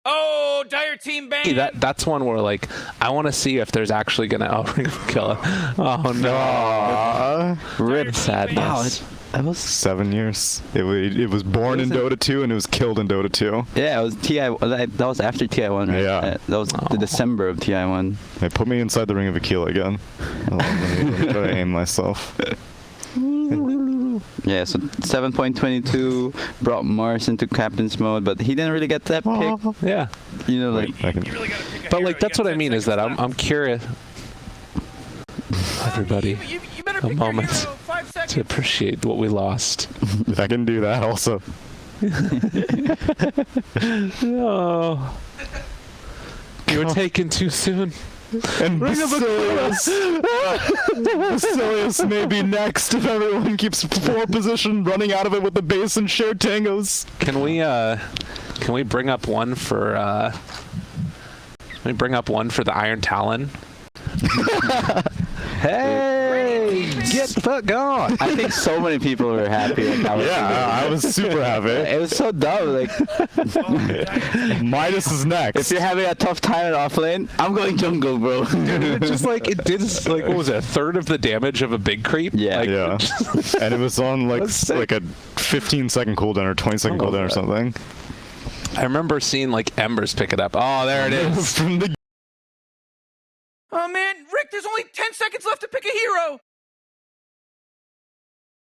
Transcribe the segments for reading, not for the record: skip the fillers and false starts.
Oh, dire team ban. That's one where like I want to see if there's actually gonna ring of killer. Oh no! Rip sadness. Wow, that was 7 years. It was born in Dota 2 and it was killed in Dota 2. Yeah, it was TI. That was after TI1, right? Yeah. That was the December of TI1. They put me inside the ring of Aquila again. Let me try to aim myself. Yeah, so 7.22 brought Mars into captain's mode, but he didn't really get that pick. Yeah. You know, like. But like that's what I mean is that I'm curious. Everybody, a moment to appreciate what we lost. I can do that also. No. You were taken too soon. And Basilius may be next if everyone keeps 4 position running out of it with the base and shared tangos. Can we bring up one for the Iron Talon? Hey, get the fuck on! I think so many people were happy. I was super happy. It was so dumb. Like, Midas is next. if you're having a tough time at offlane, I'm going jungle, bro. It just like it did like what was it, a third of the damage of a big creep? Yeah, like, yeah. And it was on like a 15-second cooldown or 20-second cooldown or something. I remember seeing like Embers pick it up. Oh, there it is. From the Oh man, Rick, there's only 10 seconds left to pick a hero.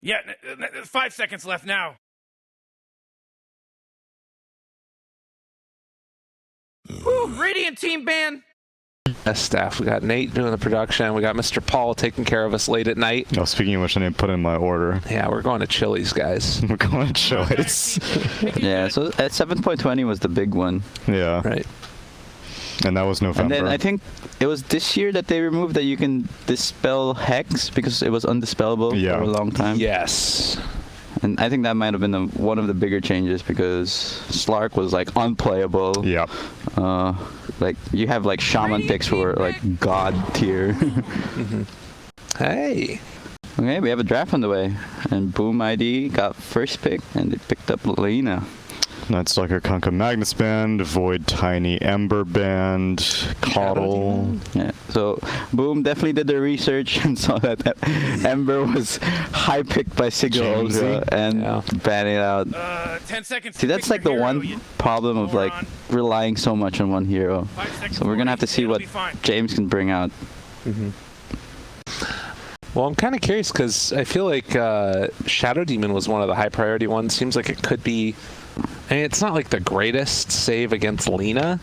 Yeah, 5 seconds left now. Woo, Radiant team ban. Best staff. We got Nate doing the production. We got Mr. Paul taking care of us late at night. Oh, speaking of which, I need to put in my order. Yeah, we're going to Chili's, guys. We're going to Chili's. Yeah, so at 7.20 was the big one. Yeah. Right. And that was November. And then I think it was this year that they removed that you can dispel Hex because it was undispellable for a long time. Yes. And I think that might have been one of the bigger changes because Slark was like unplayable. Yep. Like you have like Shaman picks who are like god tier. Hey. Okay, we have a draft on the way. And Boom ID got first pick and they picked up Lena. Nightstalker Kunkka Magnus Band, Void Tiny Ember Band, Coddle. Yeah, so Boom definitely did their research and saw that Ember was high picked by Cignal and banning it out. 10 seconds. See, that's like the one problem of like relying so much on one hero. So we're gonna have to see what James can bring out. Well, I'm kind of curious because I feel like Shadow Demon was one of the high priority ones. Seems like it could be. I mean, it's not like the greatest save against Lena.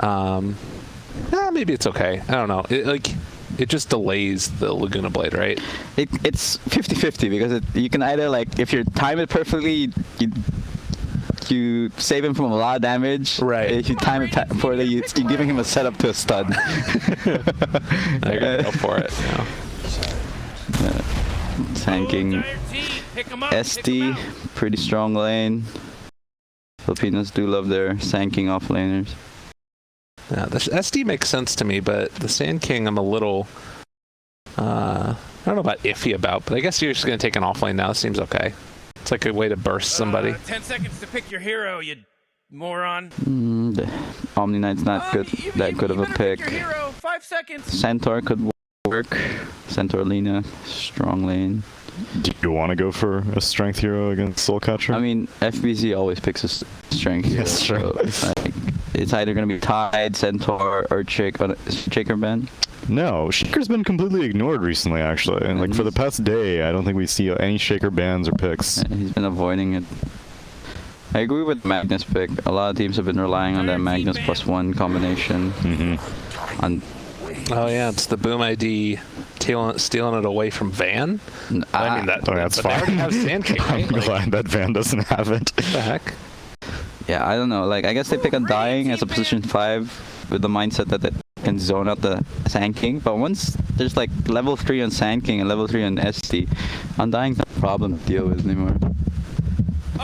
Maybe it's okay. I don't know. It just delays the Laguna Blade, right? It's 50-50 because you can either like if you time it perfectly, you save him from a lot of damage. Right. If you time it poorly, you're giving him a setup to a stun. I gotta go for it. Yeah. Tanking SD, pretty strong lane. Filipinos do love their Sanking offlaners. Yeah, the SD makes sense to me, but the Sand King I'm a little, I don't know about iffy about, but I guess you're just going to take an offlane now. It seems okay. It's like a way to burst somebody. 10 seconds to pick your hero, you moron. The Omni Knight's not that good of a pick. Pick your hero. 5 seconds. Centaur could work. Centaur Lena, strong lane. Do you want to go for a strength hero against Soulcatcher? I mean, FBZ always picks a strength hero. That's true. So, like, it's either going to be Tide, Centaur, or Shaker Band. No, Shaker's been completely ignored recently, actually. And like for the past day, I don't think we see any Shaker bans or picks. Yeah, he's been avoiding it. I agree with Magnus pick. A lot of teams have been relying on that Magnus +1 combination. Oh yeah, it's the Boom ID stealing it away from Van. I mean that's fine. They already have Sand King, right? I'm glad that Van doesn't have it. What the heck? Yeah, I don't know. Like, I guess they pick Undying as a position 5 with the mindset that they can zone out the Sand King. But once there's like level 3 on Sand King and level 3 on SD, Undying's not a problem to deal with anymore.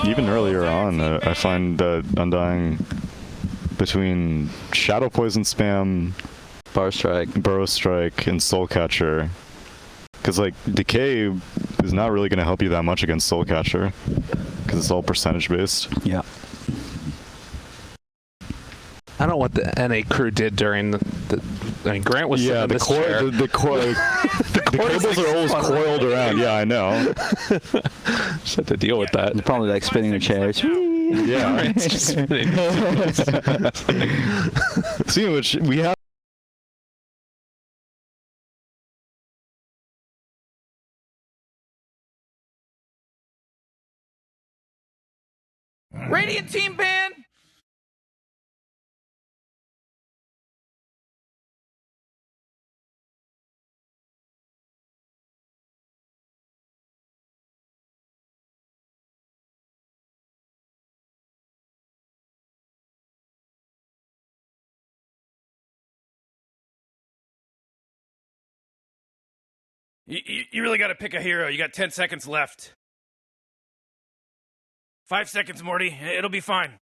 Even earlier on, I find Undying between Shadow Poison Spam, Burrow Strike, and Soulcatcher. Because like Decay is not really going to help you that much against Soulcatcher, because it's all percentage based. Yeah. I don't know what the NA crew did during the I mean, Grant was yeah, sitting in the this coil, chair. the cables are always coiled around. Yeah, I know. Just had to deal with that. They're probably like spinning their chairs. Yeah. Grant's just spinning. Seeing which we have. Radiant team ban. You really got to pick a hero. You got 10 seconds left. 5 seconds, Morty. It'll be fine.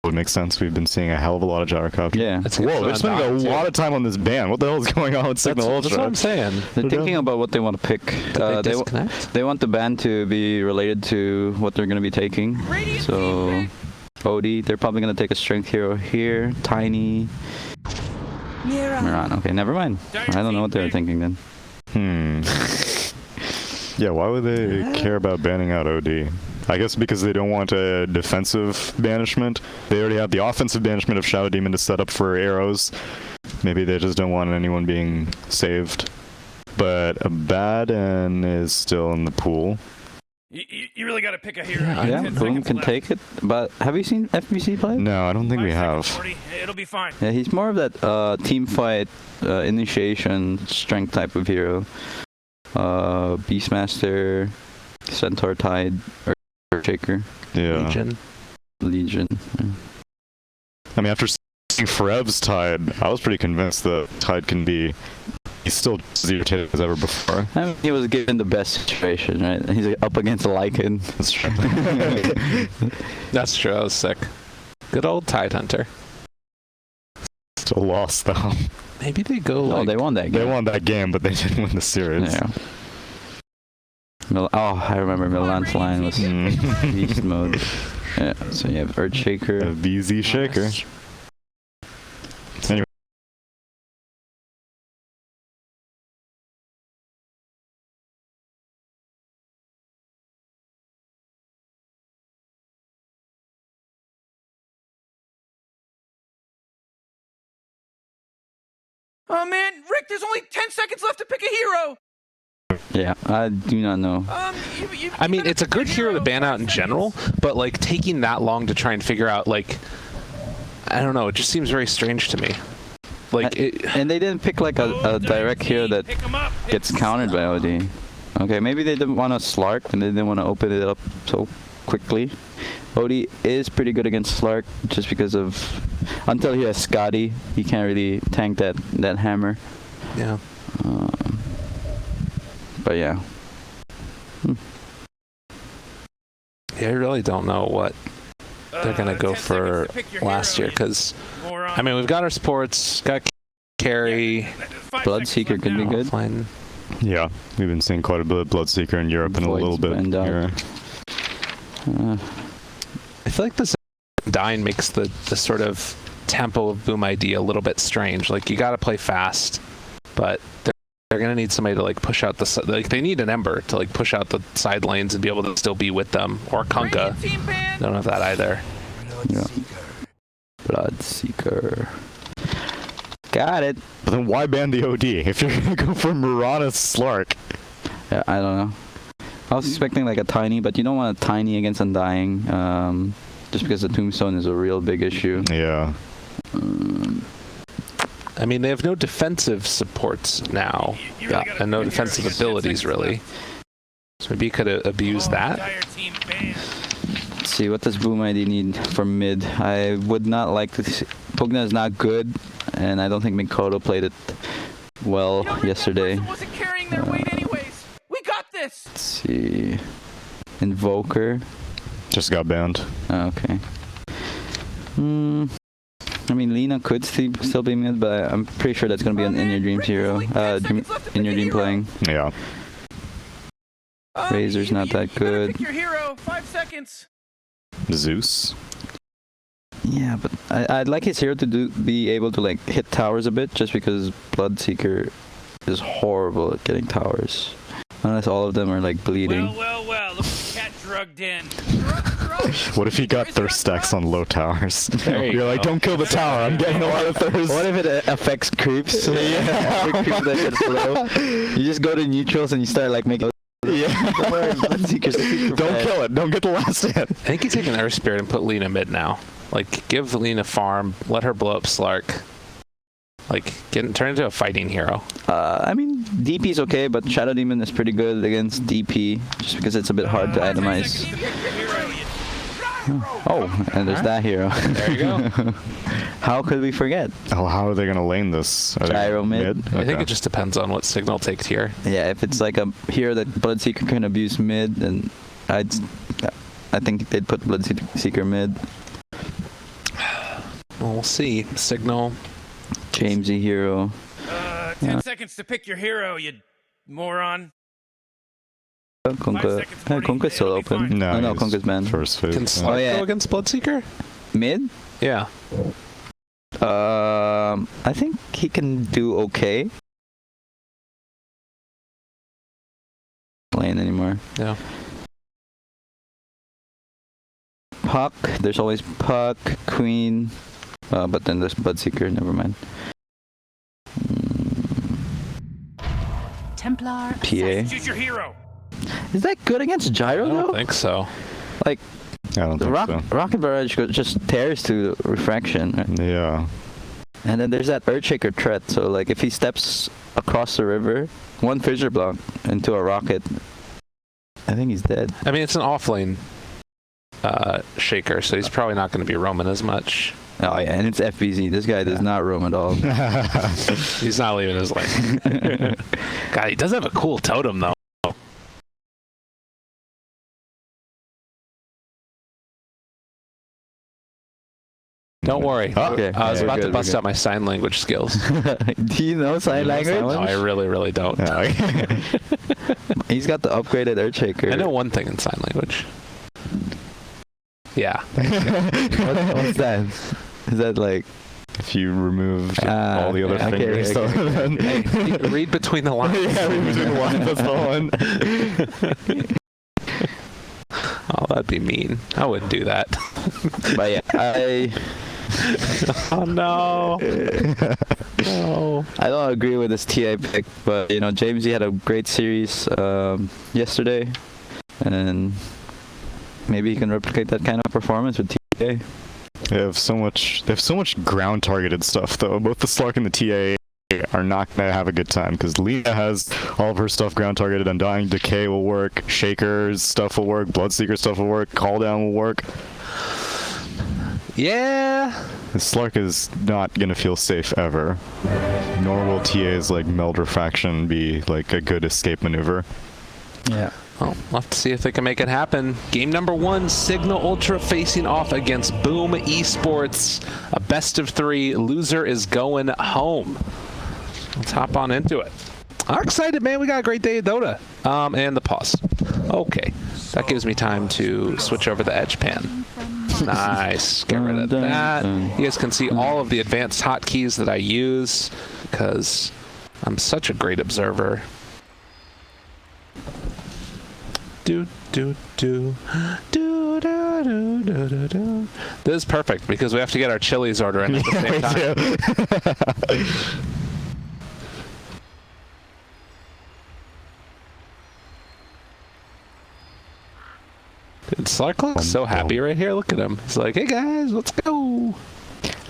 It makes sense. We've been seeing a hell of a lot of gyrocopters. Yeah. That's a good Whoa, they're one, spending a Doc, too. lot of time on this ban. What the hell is going on with Cignal That's Ultra? what I'm saying. They're thinking about what they want to pick. They want the ban to be related to what they're going to be taking. So, Odie, they're probably going to take a strength hero here. Tiny. Miran. Okay, never mind. I don't know what they were thinking then. Yeah, why would they care about banning out OD? I guess because they don't want a defensive banishment. They already have the offensive banishment of Shadow Demon to set up for arrows. Maybe they just don't want anyone being saved. But Abaddon is still in the pool. You really got to pick a hero. Yeah, Boom can take it. But have you seen FBC play? No, I don't think we have. It'll be fine. Yeah, he's more of that team fight, initiation, strength type of hero. Beastmaster, Centaur Tide, Earthshaker. Yeah. Legion. Yeah. I mean, after seeing Frev's Tide, I was pretty convinced that Tide can be... He's still as irritated as ever before. I mean, he was given the best situation, right? He's up against Lycan. That's true. That's true. That was sick. Good old Tide Hunter. Still lost, though. Maybe they go Oh, like... they won that game. They won that game, but they didn't win the series. Yeah. I remember Milan's line was beast mode. Yeah, so you have Earthshaker. A VZ Shaker. Anyway. Oh man, Rick, there's only 10 seconds left to pick a hero. Yeah, I do not know. I mean, it's a good hero to ban out in general, but like taking that long to try and figure out, like, I don't know, it just seems very strange to me. Like, And they didn't pick like a direct hero that gets countered by OD. Okay, maybe they didn't want to Slark and they didn't want to open it up so quickly. OD is pretty good against Slark just because of... Until he has Scotty, he can't really tank that hammer. yeah. But yeah. Yeah, I really don't know what they're going to go for last year, because, I mean, we've got our sports, got carry. Bloodseeker could be good. Offline. Yeah, we've been seeing quite a bit of Bloodseeker in Europe and a little bit here. I feel like this Dying makes the sort of tempo of Boom ID a little bit strange. Like, you got to play fast, but they're gonna need somebody to like push out the like. They need an Ember to like push out the side lanes and be able to still be with them, or Kunkka. Don't have that either. Yeah. Bloodseeker. Got it. But then why ban the OD if you're gonna go for Murata Slark? Yeah, I don't know. I was expecting like a tiny, but you don't want a tiny against Undying, just because the Tombstone is a real big issue. Yeah. I mean, they have no defensive supports now, and no defensive abilities really. So maybe you could abuse that. Let's see, what does Boom ID need for mid? I would not like to see. Pugna is not good, and I don't think Mikoto played it well yesterday. Wasn't carrying their weight anyways. We got this. Let's see. Invoker. Just got banned. Oh, okay. I mean, Lina could still be mid, but I'm pretty sure that's going to be an In Your Dreams hero. In Your Dream playing. Yeah. Razor's not that good. Pick your hero. 5 seconds. Zeus. Yeah, but I'd like his hero to be able to like hit towers a bit, just because Bloodseeker is horrible at getting towers. Unless all of them are like bleeding. Well, look at the cat drugged in. What if you got thirst stacks on low towers? You're like, go. don't kill the tower, I'm getting a lot of thirst. What if it affects creeps? Yeah. Every creep that gets low. You just go to neutrals and you start like making. Yeah. Don't kill it, don't get the last hit. I think you take an Earth Spirit and put Lina mid now. Like, give Lina farm, let her blow up Slark. Like, turn into a fighting hero. I mean, DP is okay, but Shadow Demon is pretty good against DP, just because it's a bit hard to itemize. Oh, and there's that hero. There you go. How could we forget? Oh, how are they gonna lane this? Are they Gyro mid? I think it just depends on what Cignal takes here. Yeah, if it's like a hero that Bloodseeker can abuse mid, then I think they'd put Bloodseeker mid. Well, we'll see. Cignal. Jamesy hero. 10 seconds to pick your hero, you moron. Kunkka's still open. No, No, he's Kunkka's banned. First phase. Can Slark go against Bloodseeker? Mid? Yeah. I think he can do okay. Lane anymore. Yeah. Puck, there's always Puck, Queen, but then there's Bloodseeker, never mind. Templar. PA. Choose your hero. Is that good against Gyro I though? don't think so. Like, I don't the think so. Rocket Barrage just tears to Refraction. Right? Yeah. And then there's that Earthshaker threat, so like if he steps across the river, one fissure block into a rocket, I think he's dead. I mean, it's an offlane shaker, so he's probably not going to be roaming as much. Oh yeah, and it's FBZ. This guy does not roam at all. He's not leaving his lane. God, he does have a cool totem, though. Don't worry. Okay. I was Yeah, about we're to good, bust we're out my sign language skills. Do you know sign language? No, I really, really don't. Yeah. He's got the upgraded Earthshaker. I know one thing in sign language. Yeah. What's that? Is that like... If you remove all the other okay, fingers, okay. then Read between the lines. yeah, read between the lines. That's the one. Oh, that'd be mean. I wouldn't do that. But yeah, Oh no. No. I don't agree with this TI pick, but you know, Jamesy had a great series yesterday, and maybe he can replicate that kind of performance with TA. They have so much ground targeted stuff though. Both the Slark and the TA are not gonna have a good time because Lina has all of her stuff ground targeted. Undying Decay will work, Shaker's stuff will work, Bloodseeker stuff will work, Call Down will work. Yeah. The Slark is not gonna feel safe ever. Nor will TA's like Meld Refraction be like a good escape maneuver. Yeah. Well, we'll have to see if they can make it happen. Game number 1, Cignal Ultra facing off against Boom Esports. A best of 3. Loser is going home. Let's hop on into it. I'm excited, man. We got a great day of Dota. And the pause. Okay. That gives me time to switch over the edge pan. Nice. Get rid of that. You guys can see all of the advanced hotkeys that I use because I'm such a great observer. Do do do do do do do do do. This is perfect because we have to get our Chili's order in at the same time. Dude, Slark looks so happy right here. Look at him. He's like, "Hey guys, let's go.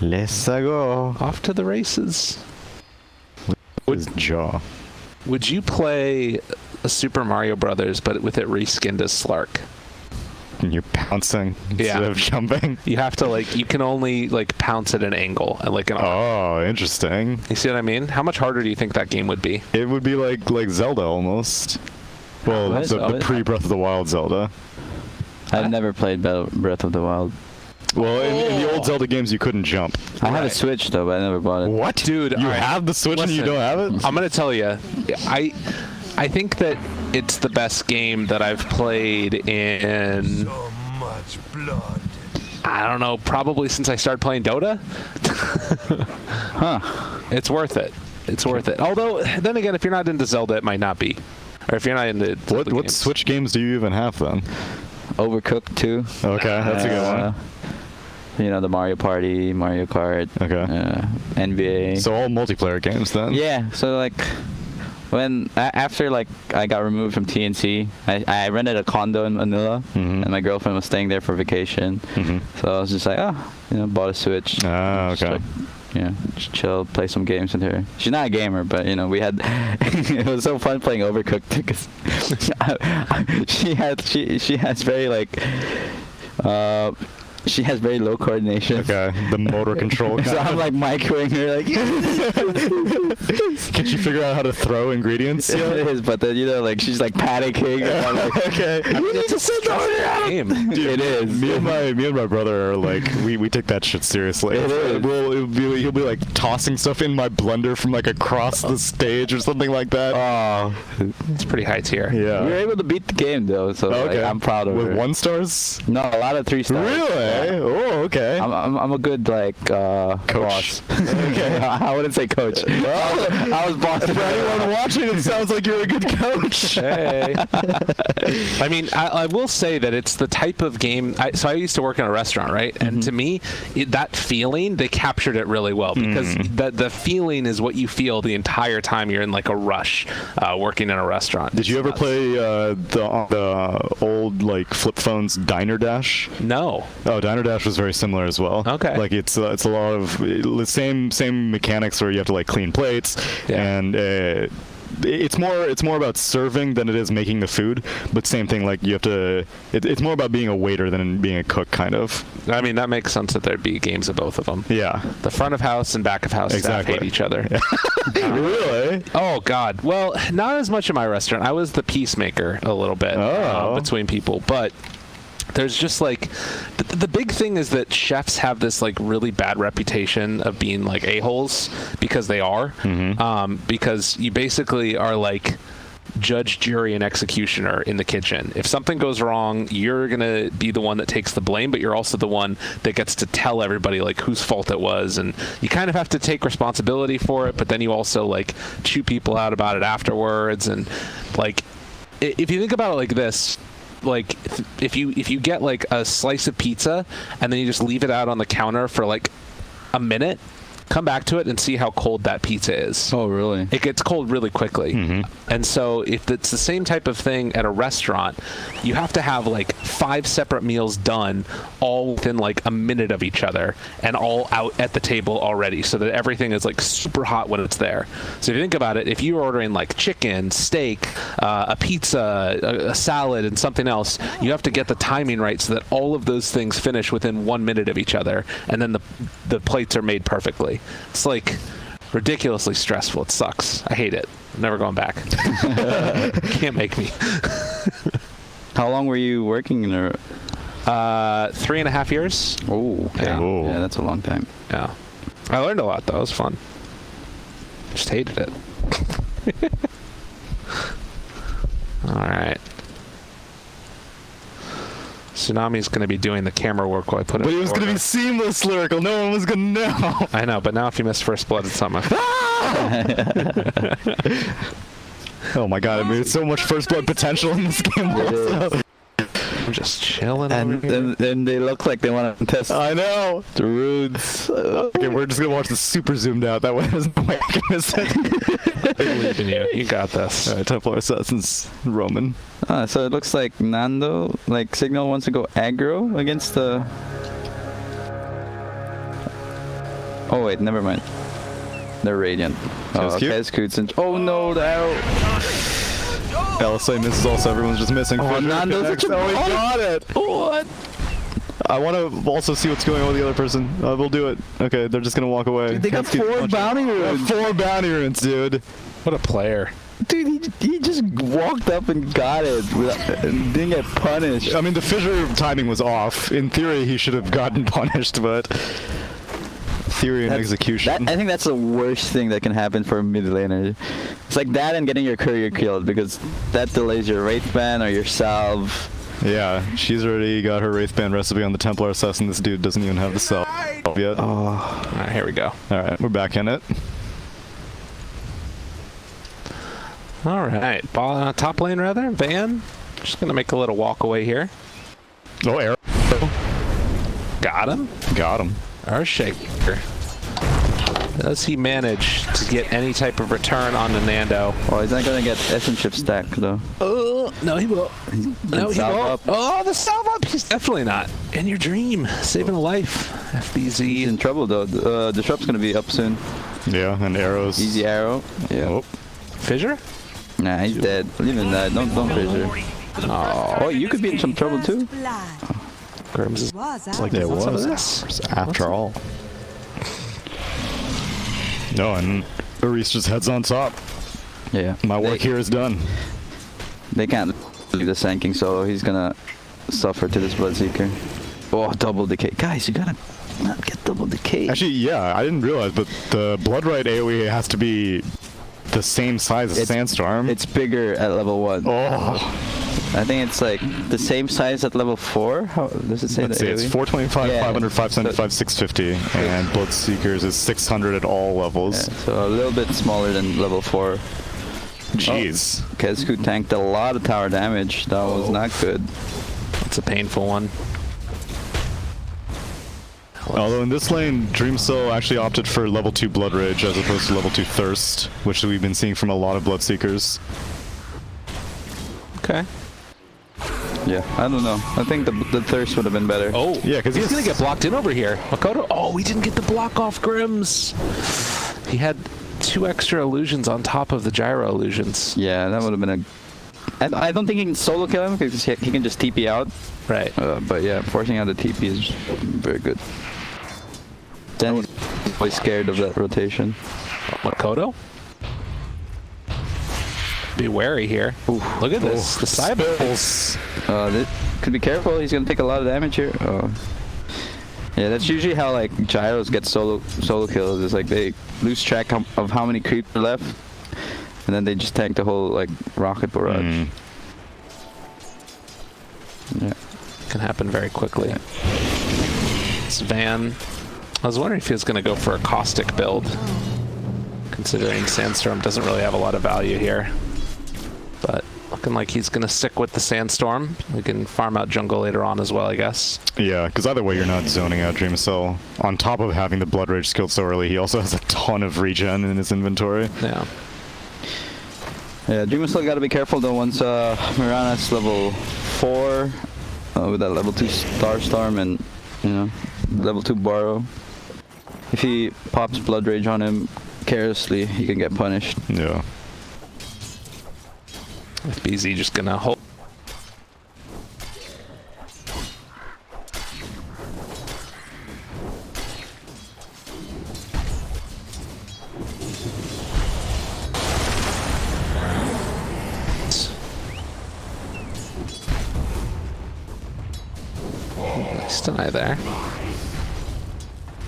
Let's go. Off to the races." His jaw. Would you play a Super Mario Brothers, but with it reskinned as Slark? And you're pouncing instead of jumping. You have to you can only pounce at an angle and an arm. Oh, interesting. You see what I mean? How much harder do you think that game would be? It would be like Zelda almost. Well, the pre-Breath of the Wild Zelda. I've never played Breath of the Wild. Well, in the old Zelda games, you couldn't jump. I have a Switch though, but I never bought it. What, dude? You have the Switch and you don't have it? I'm gonna tell you, I think that it's the best game that I've played in. So much blood. I don't know, probably since I started playing Dota. Huh? It's worth it. It's worth it. Although, then again, if you're not into Zelda, it might not be. Or if you're not into what Switch games do you even have then? Overcooked 2. Okay, that's a good one. You know, the Mario Party, Mario Kart. Okay. NBA. So all multiplayer games then? Yeah. So after I got removed from TNC, I rented a condo in Manila, and my girlfriend was staying there for vacation. So I was just like, bought a Switch. Ah, okay. Just chill, play some games with her. She's not a gamer, but we had it was so fun playing Overcooked because she has very she has very low coordination. Okay, the motor control. So I'm microwaving her Can she figure out how to throw ingredients? It is, but then she's panicking. And I'm okay. I mean, it's a stressful game. Dude, it is. Me and my brother are we take that shit seriously. It is. He'll be tossing stuff in my blender from across the stage or something like that. Oh, It's pretty high tier. Yeah. we were able to beat the game though, so I'm proud of With her. 1 stars? No, a lot of 3 stars. Really? Yeah. Oh, okay. I'm a good Coach. boss. Okay. I wouldn't say coach. I was boss. For anyone watching, it sounds like you're a good coach. Hey. I mean, I will say that it's the type of game. So I used to work in a restaurant, right? And to me, that feeling, they captured it really well because the feeling is what you feel the entire time you're in a rush working in a restaurant. Did you ever play the old flip phones Diner Dash? No. Oh, Diner Dash was very similar as well. Okay. It's a lot of the same mechanics where you have to clean plates and it's more about serving than it is making the food, but same thing, you have to it's more about being a waiter than being a cook kind of. I mean, that makes sense that there'd be games of both of them. Yeah. The front of house and back of house staff hate each other. Really? Oh God. Well, not as much in my restaurant. I was the peacemaker a little bit between people, but there's just the big thing is that chefs have this really bad reputation of being a-holes because they are, because you basically are judge, jury, and executioner in the kitchen. If something goes wrong, you're gonna be the one that takes the blame, but you're also the one that gets to tell everybody whose fault it was, and you kind of have to take responsibility for it, but then you also chew people out about it afterwards. And if you think about it like this, if you get a slice of pizza and then you just leave it out on the counter for a minute, come back to it and see how cold that pizza is. Oh, really? It gets cold really quickly. And so if it's the same type of thing at a restaurant, you have to have 5 separate meals done all within a minute of each other and all out at the table already so that everything is super hot when it's there. So if you think about it, if you're ordering chicken, steak, a pizza, a salad, and something else, you have to get the timing right so that all of those things finish within 1 minute of each other, and then the plates are made perfectly. It's ridiculously stressful. It sucks. I hate it. I'm never going back. Can't make me. How long were you working in there? 3.5 years. Oh, okay. Yeah. Yeah, that's a long time. Yeah. I learned a lot though. It was fun. Just hated it. All right. Tsunami's going to be doing the camera work while I put it. But it was going to be seamless, Lyrical. No one was going to know. I know, but now if you miss first blood, it's on my. Oh my god, I mean, so much first blood potential in this game. Also. I'm just chilling over here. And they look like they want to test I know. the runes. Okay, we're just gonna watch this super zoomed out. That way there's no way I can miss it. I believe in you. You got this. Alright, Templar Assassins, Roman. So it looks like Nando, like Cignal wants to go aggro against the... Oh wait, never mind. They're Radiant. Oh, okay, it's Kutsin. Oh no, the arrow! LSA misses also, everyone's just missing. Oh, Nando's such a... Oh, he got it! What? I want to also see what's going on with the other person. We'll do it. Okay, they're just gonna walk away. Dude, they got 4 bounty runes. 4 bounty runes, dude. What a player. Dude, he just walked up and got it and didn't get punished. I mean, the fissure timing was off. In theory, he should have gotten punished, but theory and execution. I think that's the worst thing that can happen for a mid laner. It's like that and getting your courier killed, because that delays your Wraith Ban or your salve. Yeah, she's already got her Wraith Band recipe on the Templar Assassin. This dude doesn't even have the cell yet. Oh. Alright, here we go. Alright, we're back in it. Alright, top lane rather. Van. Just gonna make a little walk away here. Oh, arrow. Got him. Got him. Earthshaker. Does he manage to get any type of return on the Nando? Oh, he's not gonna get Essence Shift stack though. Oh, no, he will. No, he salve won't. up. Oh, the salve up. He's definitely not. In your dream. Saving a life. He's FBZ. in trouble though. The Disrupt's gonna be up soon. Yeah, and arrows. Easy arrow. Yeah. Oh. Fissure? Nah, he's dead. Leave him dead. Don't fissure. Oh, you could be in some trouble too. Grims is like, It what's up with was, this? after all. No, and Aris just heads on top. Yeah. My work here is done. They can't leave the Sanking solo. He's gonna suffer to this Bloodseeker. Oh, double decay. Guys, you gotta not get double decay. Actually, yeah, I didn't realize, but the Bloodright AoE has to be the same size as Sandstorm. It's bigger at level 1. Oh. I think it's like the same size at level 4. How does it say Let's that? see, it's 425, Yeah. 500, 575, 650, and Bloodseekers is 600 at all levels. Yeah, so a little bit smaller than level 4. Jeez. Kesku tanked a lot of tower damage. That was not good. It's a painful one. Although in this lane, Dreamcell actually opted for level 2 Blood Rage as opposed to level 2 Thirst, which we've been seeing from a lot of Bloodseekers. Okay. Yeah, I don't know. I think the Thirst would have been better. Oh, Yeah, because he's gonna get blocked in over here. Makoto. Oh, we didn't get the block off Grims. He had 2 extra illusions on top of the gyro illusions. Yeah, that would have been a... I don't think he can solo kill him because he can just TP out. Right. But yeah, forcing out the TP is very good. Then he's always scared of that rotation. Makoto. Be wary here. Ooh, look at this. The cyber. Could be careful. He's gonna take a lot of damage here. Oh. Yeah, that's usually how like gyros get solo kills. It's like they lose track of how many creeps are left, and then they just tank the whole like rocket barrage. Yeah, Can happen very quickly. Yeah. This Van. I was wondering if he was going to go for a caustic build, considering Sandstorm doesn't really have a lot of value here. But looking like he's going to stick with the Sandstorm. We can farm out jungle later on as well, I guess. Yeah, because either way you're not zoning out Dreamcell. On top of having the Blood Rage skilled so early, he also has a ton of regen in his inventory. Yeah. Yeah, Dreamer still got to be careful though. Once Mirana's level 4 with that level 2 Starstorm and level 2 Borrow. If he pops Blood Rage on him carelessly, he can get punished. Yeah. With BZ just gonna hold. Nice deny there.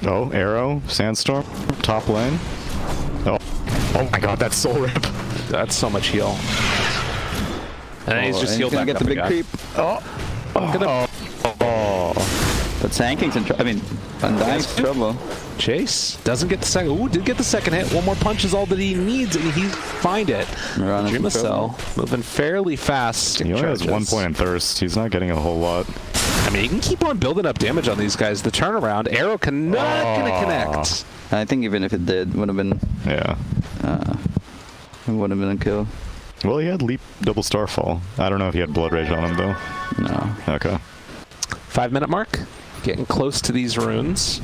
Oh, Arrow, Sandstorm, top lane. Oh my god, that's Soul Rip. That's so much heal. And then he's just healed gonna back get up the big again. creep. Oh. But Sanking's in trouble. I mean, Undying's in trouble. Chase doesn't get the second. Ooh, did get the second hit. One more punch is all that he needs, and he find it. Dream of Cell moving fairly fast. He only has 1 point in Thirst. He's not getting a whole lot. I mean, he can keep on building up damage on these guys. The turnaround arrow not gonna connect. I think even if it did, would have been. Yeah. It would have been a kill. Well, he had Leap Double Starfall. I don't know if he had Blood Rage on him though. No. Okay. 5-minute mark. Getting close to these runes.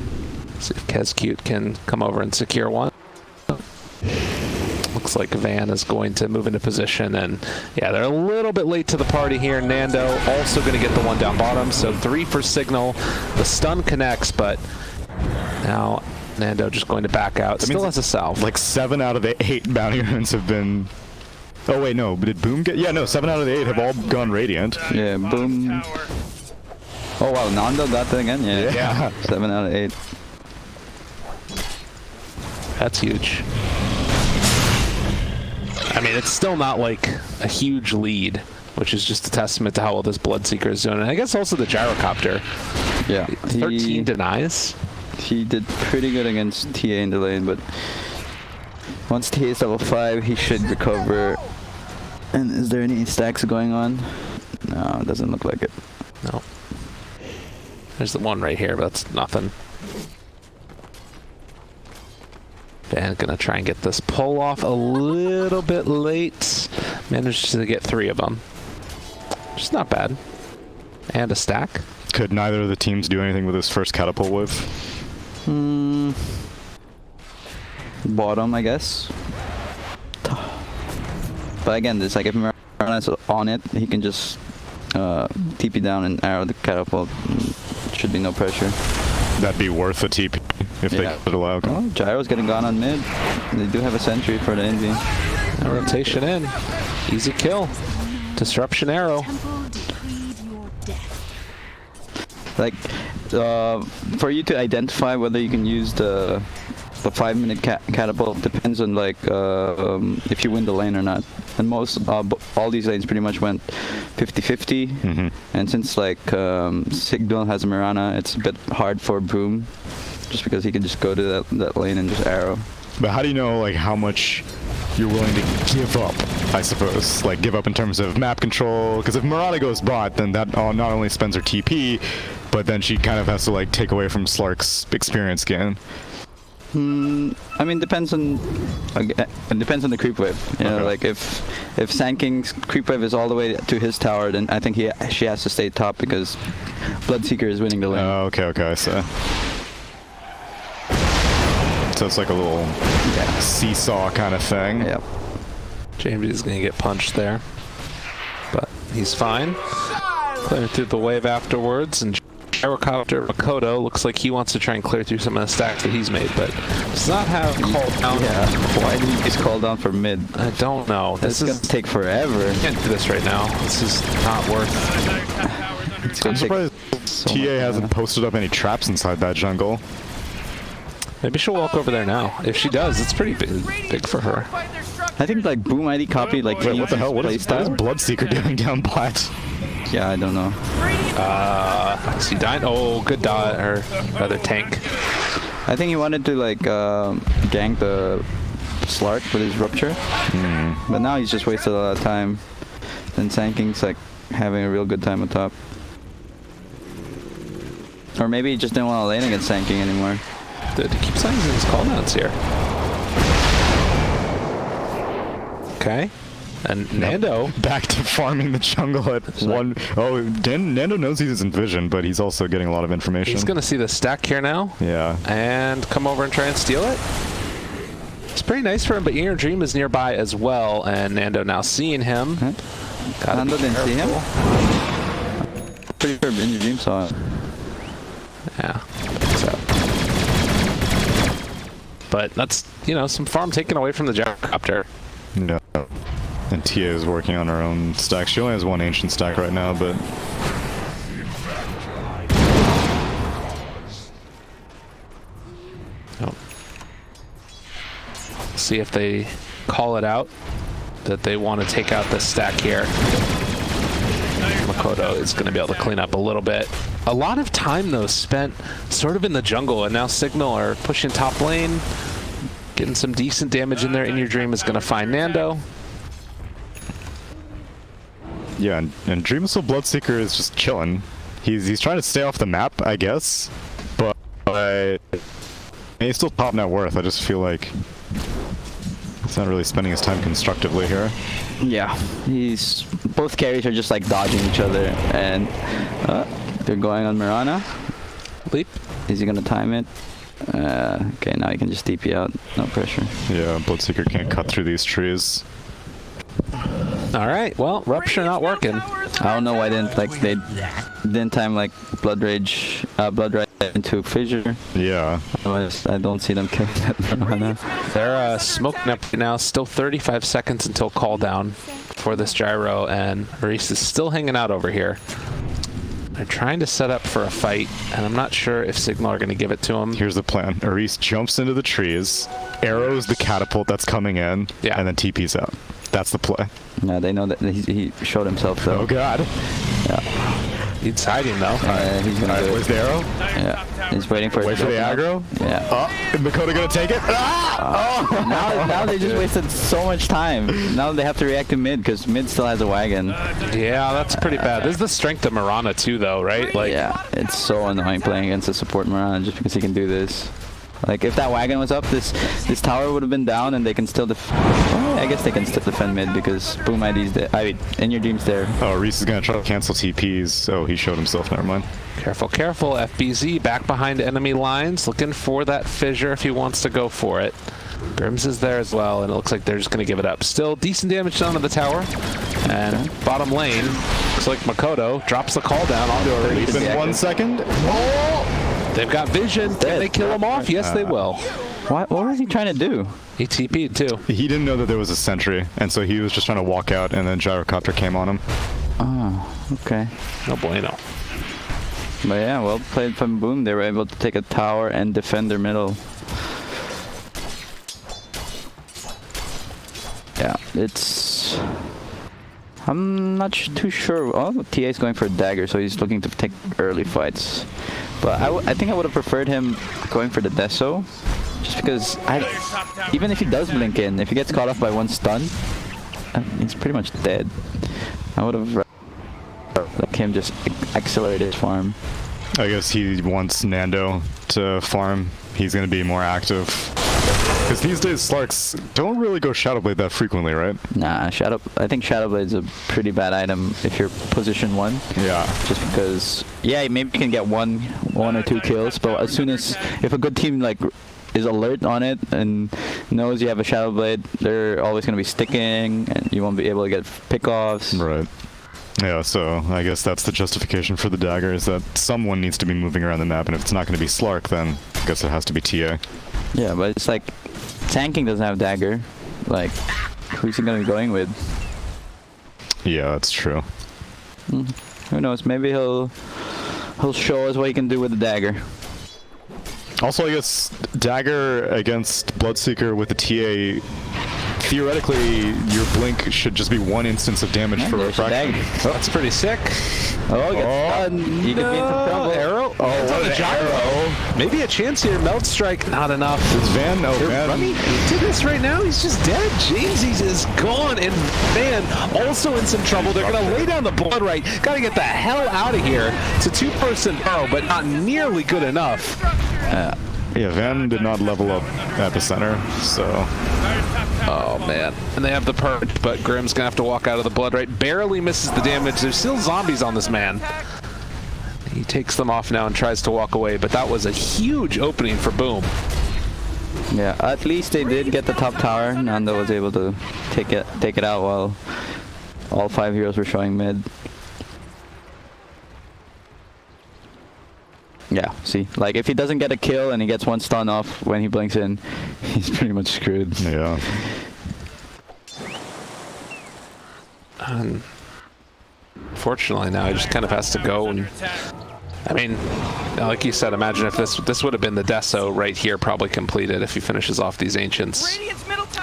See if Kezcute can come over and secure one. Looks like Van is going to move into position, and yeah, they're a little bit late to the party here. Nando also going to get the one down bottom, so 3 for Cignal. The stun connects, but now Nando just going to back out. Still has a salve. Like 7 out of the 8 bounty runes have been. Oh wait, no. Did Boom get? Yeah, no. 7 out of the 8 have all gone Radiant. Yeah, Boom. Oh wow, Nando got that again. Yeah. Yeah. 7 out of 8. That's huge. I mean, it's still not like a huge lead, which is just a testament to how well this Bloodseeker is doing. And I guess also the Gyrocopter. Yeah. 13 denies. He did pretty good against TA in the lane, but once TA is level 5, he should recover. And is there any stacks going on? No, it doesn't look like it. No. There's the one right here, but that's nothing. Van gonna try and get this pull off a little bit late. Managed to get 3 of them. Just not bad. And a stack. Could neither of the teams do anything with his first catapult wave? Bottom, I guess. But again, it's like if Marana's on it, he can just TP down and arrow the catapult. Should be no pressure. That'd be worth a TP if they could allow. Oh, Gyro's getting gone on mid. They do have a sentry for the Envy. A rotation in. Easy kill. Disruption arrow. Like, for you to identify whether you can use the 5-minute catapult depends on like if you win the lane or not. And most all these lanes pretty much went 50-50. And since like Cignal has a Mirana, it's a bit hard for Boom, just because he can just go to that lane and just arrow. But how do you know like how much you're willing to give up? I suppose like give up in terms of map control, because if Mirana goes bot, then that not only spends her TP, but then she kind of has to like take away from Slark's experience gain. I mean, depends on the creep wave. You know, like if Sanking's creep wave is all the way to his tower, then I think she has to stay top because Bloodseeker is winning the lane. Oh, okay, I see. So it's like a little seesaw kind of thing. Yep. James is going to get punched there, but he's fine. Clearing through the wave afterwards, and Gyrocopter Makoto looks like he wants to try and clear through some of the stacks that he's made, but does not have called down. Yeah. Why did he just call down for mid? I don't know. This is gonna take forever. I can't do this right now. This is not worth. I'm surprised TA hasn't posted up any traps inside that jungle. Maybe she'll walk over there now. If she does, it's pretty big for her. I think like Boom ID copied like. Wait, what the hell? What is Bloodseeker doing down plat? Yeah, I don't know. Is he dying? Oh, good dot, or rather tank. I think he wanted to like gank the Slark with his rupture, but now he's just wasted a lot of time. And Sanking's like having a real good time on top. Or maybe he just didn't want to lane against Sanking anymore. Dude, he keeps signing his cooldowns here. Okay. And Nando back to farming the jungle at one. Oh, Nando knows he's in vision, but he's also getting a lot of information. He's gonna see the stack here now. Yeah. And come over and try and steal it. It's pretty nice for him, but Inner Dream is nearby as well, and Nando now seeing him. Nando didn't see him. Pretty sure Inner Dream saw it. Yeah. So. But that's, you know, some farm taken away from the Gyrocopter. No. And Tia is working on her own stack. She only has one ancient stack right now, but see if they call it out that they want to take out this stack here. Makoto is going to be able to clean up a little bit. A lot of time, though, spent sort of in the jungle, and now Cignal are pushing top lane, getting some decent damage in there. In Your Dream is going to find Nando. Yeah, and Dream Whistle Bloodseeker is just chilling. He's trying to stay off the map, I guess, but he's still top net worth. I just feel like he's not really spending his time constructively here. Yeah, both carries are just like dodging each other, and they're going on Mirana. Leap. Is he gonna time it? Okay, now he can just TP out, no pressure. Yeah, Bloodseeker can't cut through these trees. All right, well, Rupture not working. I don't know why they didn't time like Blood Rage into Fissure. Yeah. Otherwise, I don't see them killing that Mirana. They're smoking up right now. Still 35 seconds until call down for this gyro, and Reese is still hanging out over here. They're trying to set up for a fight, and I'm not sure if Cignal are going to give it to him. Here's the plan. Aris jumps into the trees, arrows the catapult that's coming in, and then TP's out. That's the play. Yeah, they know that he showed himself though. Oh god. Yeah. He's hiding though. He's gonna do it. Where's the arrow? Yeah. He's waiting for it. Wait for the aggro? Yeah. Oh, is Makoto gonna take it? Now they just wasted so much time. Now they have to react to mid because mid still has a wagon. Yeah, that's pretty bad. This is the strength of Mirana too, though, right? Like, yeah, it's so annoying playing against a support Mirana just because he can do this. Like if that wagon was up, this tower would have been down, and they can still I guess they can still defend mid because Boom ID's there. I mean, In Your Dream's there. Oh, Reese is gonna try to cancel TPs. Oh, he showed himself. Never mind. Careful, careful. FBZ back behind enemy lines, looking for that fissure if he wants to go for it. Grims is there as well, and it looks like they're just going to give it up. Still decent damage done to the tower. And bottom lane, looks like Makoto drops the call down onto a Reese. In 1 second. Oh! They've got vision. Can they kill him off? Yes, they will. What was he trying to do? He TP'd too. He didn't know that there was a sentry, and so he was just trying to walk out, and then Gyrocopter came on him. Oh, okay. No bueno. But yeah, well played from Boom. They were able to take a tower and defend their middle. Yeah, it's... I'm not too sure. Oh, TA is going for a dagger, so he's looking to take early fights. But I think I would have preferred him going for the Deso, just because even if he does blink in, if he gets caught off by one stun, he's pretty much dead. I would have let him just accelerate his farm. I guess he wants Nando to farm. He's going to be more active. Because these days, Slarks don't really go Shadowblade that frequently, right? Nah, I think Shadowblade's a pretty bad item if you're position 1. Yeah. Just because, yeah, maybe you can get one or two kills, but as soon as, if a good team like is alert on it and knows you have a Shadowblade, they're always going to be sticking, and you won't be able to get pickoffs. Right. Yeah, so I guess that's the justification for the dagger, is that someone needs to be moving around the map, and if it's not going to be Slark, then I guess it has to be TA. Yeah, but it's like, tanking doesn't have dagger. Like, who's he going to be going with? Yeah, that's true. Who knows? Maybe he'll show us what he can do with the dagger. Also, I guess dagger against Bloodseeker with the TA, theoretically, your blink should just be 1 instance of damage for refraction. Oh, that's pretty sick. Oh, gets stunned. He could be in some trouble. Arrow? Oh, what a gyro. Maybe a chance here. Melt Strike, not enough. Is Van? No, They're Van. running into this right now. He's just dead. Jamesies is gone, and Van also in some trouble. They're going to lay down the blood right. Got to get the hell out of here. It's a 2-person burrow, but not nearly good enough. Yeah, Van did not level up at the center, so... Oh, man. And they have the purge, but Grimm's going to have to walk out of the blood right. Barely misses the damage. There's still zombies on this man. He takes them off now and tries to walk away, but that was a huge opening for Boom. Yeah, at least they did get the top tower. Nando was able to take it out while all 5 heroes were showing mid. Yeah, see, like if he doesn't get a kill and he gets 1 stun off when he blinks in, he's pretty much screwed. Yeah. Fortunately now he just kind of has to go and I mean, like you said, imagine if this would have been the Deso right here, probably completed if he finishes off these Ancients.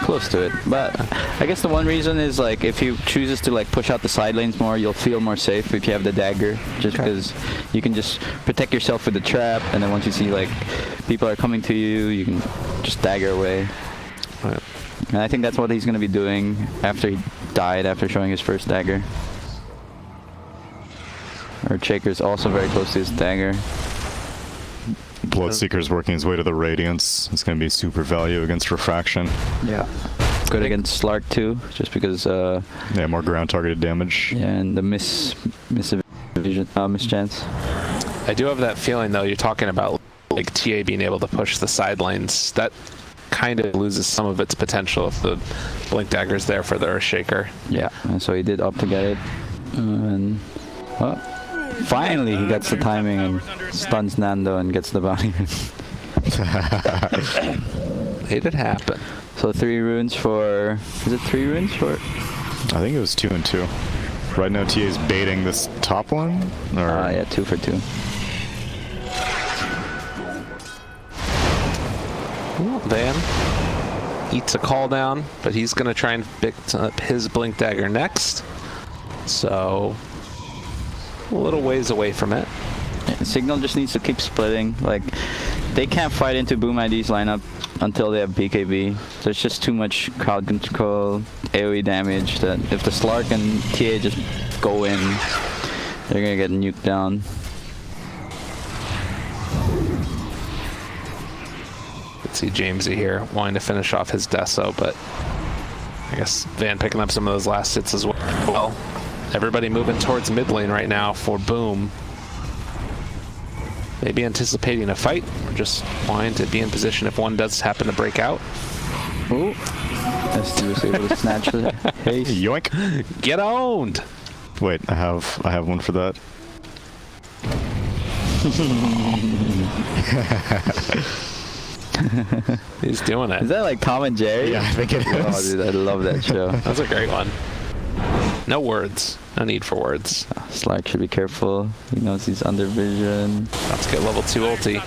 Close to it, but I guess the one reason is like if he chooses to like push out the side lanes more, you'll feel more safe if you have the dagger, just because you can just protect yourself with the trap, and then once you see like people are coming to you, you can just dagger away. Right. And I think that's what he's going to be doing after he died, after showing his first dagger. Our Shaker's also very close to his dagger. Bloodseeker's working his way to the Radiance. It's going to be super value against Refraction. Yeah. Good against Slark too, just because. Yeah, more ground targeted damage. Yeah, and the mischance. I do have that feeling though. You're talking about like TA being able to push the side lanes. That kind of loses some of its potential if the Blink Dagger's there for the Earthshaker. Yeah, and so he did opt to get it, and finally he gets the timing and stuns Nando and gets the bounty. Made it happen. So 3 runes for... Is it 3 runes for... I think it was 2 and 2. Right now TA's baiting this top one. Or yeah, 2 for 2. Van eats a call down, but he's going to try and pick up his Blink Dagger next. So, a little ways away from it. Cignal just needs to keep splitting. Like, they can't fight into Boom ID's lineup until they have BKB. There's just too much crowd control, AoE damage, that if the Slark and TA just go in, they're going to get nuked down. Let's see Jamesy here wanting to finish off his Deso, but I guess Van picking up some of those last hits as well. Everybody moving towards mid lane right now for Boom. Maybe anticipating a fight, or just wanting to be in position if one does happen to break out. Oh, SD was able to snatch the haste. Yoink! Get owned! Wait, I have one for that. He's doing it. Is that like Tom and Jerry? Yeah, I think it Oh, is. dude, I love that show. That's a great one. No words. No need for words. Slark should be careful. He knows he's under vision. Let's get level 2 ulti.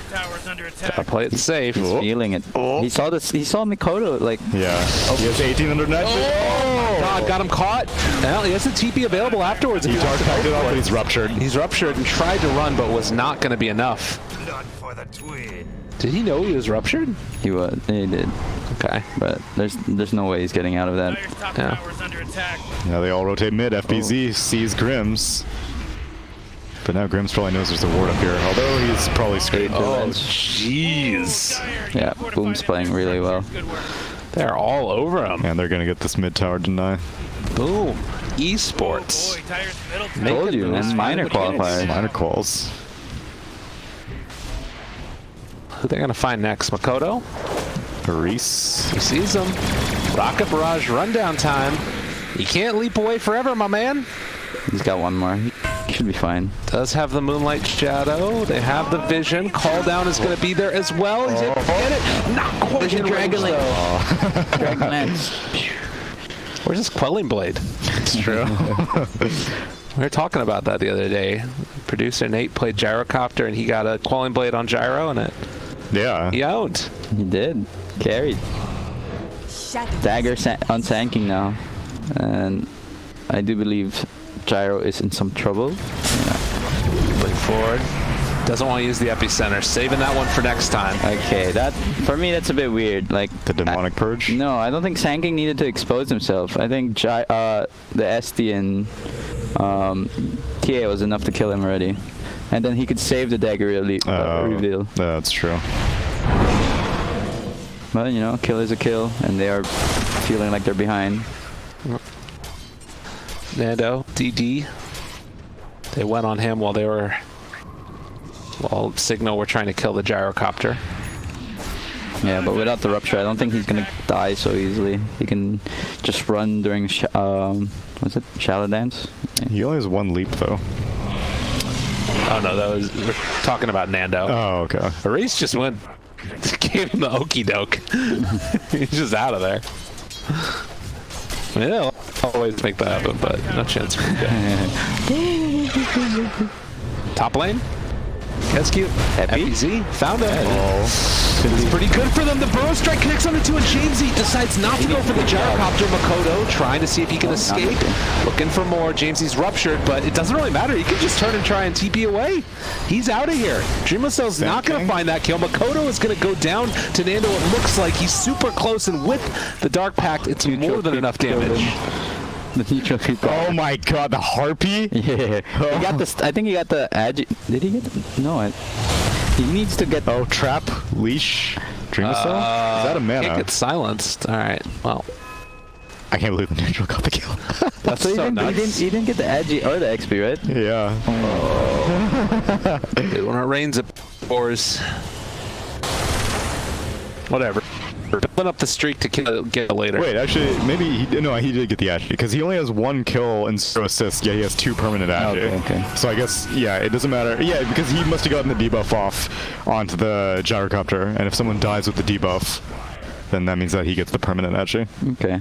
Gotta play it safe. He's feeling it. Oh. He saw this. He saw Mikoto like. Yeah. He has 1800 net. Oh God, got him caught. Well, he has the TP available afterwards. He dark packed it up, but he's ruptured. He's ruptured and tried to run, but was not going to be enough. Not for the twin. Did he know he was ruptured? He was. He did. Okay. But there's no way he's getting out of that. Yeah. Now they all rotate mid. FBZ sees Grims. But now Grims probably knows there's a ward up here, although he's probably screwed. Oh, jeez. Yeah, Boom's playing really well. They're all over him. And they're going to get this mid tower deny. Boom. Esports. Told you, man. Minor qualifiers. Minor calls. Who they gonna find next? Makoto? Reese. He sees him. Rocket Barrage rundown time. You can't leap away forever, my man. He's got one more. He should be fine. Does have the Moonlight Shadow. They have the vision. Call down is going to be there as well. He's able to get it. Not quite in range, though. Dragon Lance. Where's his Quelling Blade? It's true. We were talking about that the other day. Producer Nate played Gyrocopter, and he got a Quelling Blade on Gyro, and it Yeah. he owned. He did. Carried. Dagger unsanking now. And I do believe Gyro is in some trouble. Blink forward. Doesn't want to use the epicenter. Saving that one for next time. Okay, that for me that's a bit weird. Like The demonic purge. no, I don't think Sanking needed to expose himself. I think the SD and TA was enough to kill him already, and then he could save the dagger reveal. That's true. But you know, kill is a kill, and they are feeling like they're behind. Nando, DD. They went on him while Cignal were trying to kill the Gyrocopter. Yeah, but without the rupture, I don't think he's gonna die so easily. He can just run during what's it? Shallow dance. He only has one leap though. Oh no, we're talking about Nando. Oh, okay. Reese just went, gave him the okey doke. He's just out of there. I mean, they'll always make that happen, but no chance. Top lane? Kescute, Happy? FPZ, found him. Oh. It's pretty good for them. The burrow strike connects on the 2, and Jamesy decides not to go for the gyrocopter. Makoto trying to see if he can escape. Looking for more. Jamesy's ruptured, but it doesn't really matter. He can just turn and try and TP away. He's out of here. Dreamlessell's not going to find that kill. Makoto is going to go down to Nando. It looks like he's super close, and with the Dark Pact, it's more than enough damage. The neutral creep. Oh my god, the harpy? Yeah. He got the. I think he got the agi. Did he get? No. He needs to get. Oh, trap, leash, Dreamcell? Is that a mana? Can't get silenced. All right. Well, I can't believe the neutral got the kill. that's So so nuts. he didn't get the agi or the XP, right? Yeah. Dude, when it rains, it pours. Whatever. Building up the streak to get it later. Wait, actually, maybe he did get the agi because he only has 1 kill and 0 assists. Yeah, he has 2 permanent agi. Okay. So I guess it doesn't matter. Yeah, because he must have gotten the debuff off onto the gyrocopter, and if someone dies with the debuff, then that means that he gets the permanent agi. Okay.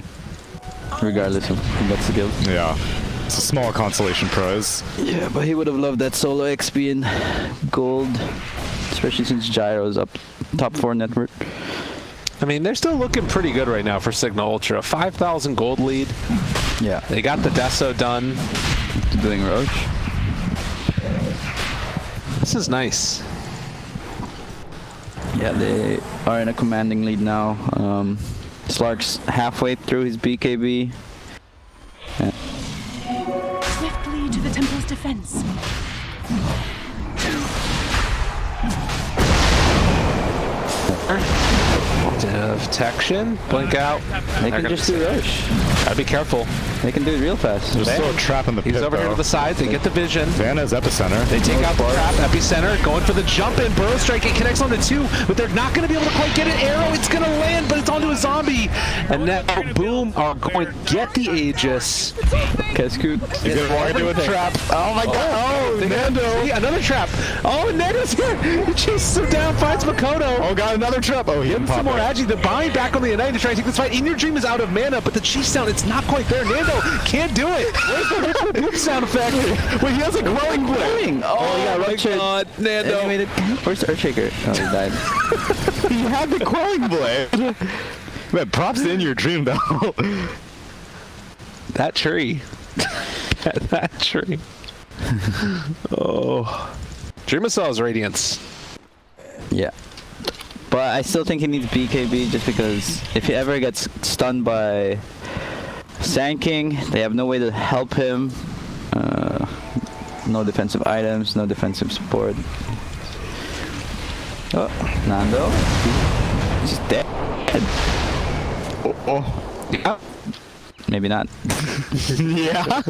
Regardless of who gets the kill. Yeah, it's a small consolation prize. Yeah, but he would have loved that solo XP and gold, especially since Gyro's up top 4 network. I mean, they're still looking pretty good right now for Cignal Ultra. 5,000 gold lead. Yeah. They got the Deso done. Doing Roche. This is nice. Yeah, they are in a commanding lead now. Slark's halfway through his BKB. Swiftly to the temple's defense. Detection, blink out. They can just do Roche. Gotta be careful. They can do it real fast. There's still a trap in the pit, He's over here though. to the side. They get the vision. Vanna's epicenter. They take out the trap, epicenter, going for the jump in. Burrow strike, it connects on the 2, but they're not going to be able to quite get an arrow. It's going to land, but it's onto a zombie. And now, Boom are going to get the Aegis. Kescute. He's gonna walk into a trap. Oh my god! Oh, Nando! See, another trap. Oh, Nando's here. He chases him down, finds Makoto. Oh god, another trap! Oh, he didn't Some pop more it. agi. They're buying back on the Ignite to try and take this fight. In Your Dream is out of mana, but the Chase Down, it's not quite there. Nando can't do it. Where's the boom sound effect? Wait, he has a growing blade! Oh, he got ruptured. God, Nando. Animated. Where's the Earthshaker? Oh, he died. He had the growing blade! Man, props to In Your Dream, though. That tree. that tree. Oh. Dreamcell's Radiance. Yeah. But I still think he needs BKB just because if he ever gets stunned by Sand King, they have no way to help him. No defensive items, no defensive support. Oh, Nando. He's dead. Oh. Yeah. Maybe not. Yeah.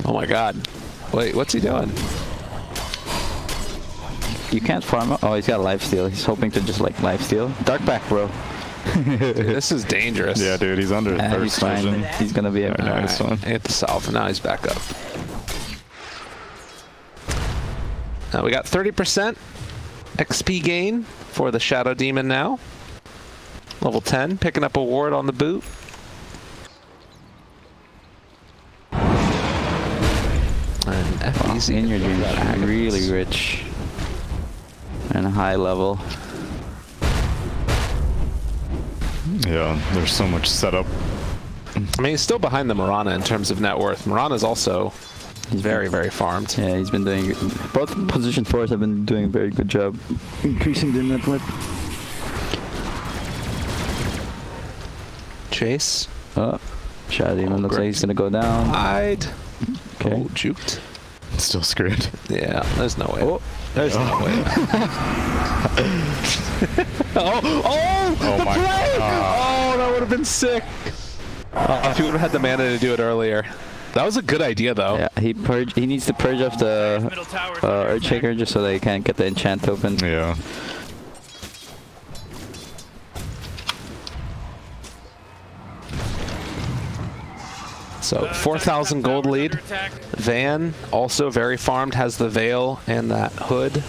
Oh my god. Wait, what's he doing? You can't farm up. Oh, he's got lifesteal. He's hoping to just like lifesteal. Dark back, bro. Dude, this is dangerous. Yeah, dude, he's under He's thirst fine. vision. He's gonna be a Yeah, he's fine. Hit the south, and now he's back up. Now we got 30% XP gain for the Shadow Demon now. Level 10, picking up a ward on the boot. And FEZ In Your Dream is really rich and high level. Yeah, there's so much setup. I mean, he's still behind the Mirana in terms of net worth. Mirana's also very, very farmed. Yeah, he's been doing. Both position 4s have been doing a very good job increasing their net worth. Chase. Oh, Shadow Demon looks like he's gonna go down. Hide. Okay. Oh, juked. Still screwed. Yeah, there's no way. Oh, There's no way. oh, Oh the my play! God. Oh, that would have been sick. If he would have had the mana to do it earlier. That was a good idea, though. Yeah, he needs to purge off the Earthshaker just so they can't get the enchant token. Yeah. So 4,000 gold lead. Van, also very farmed, has the Veil and that Hood.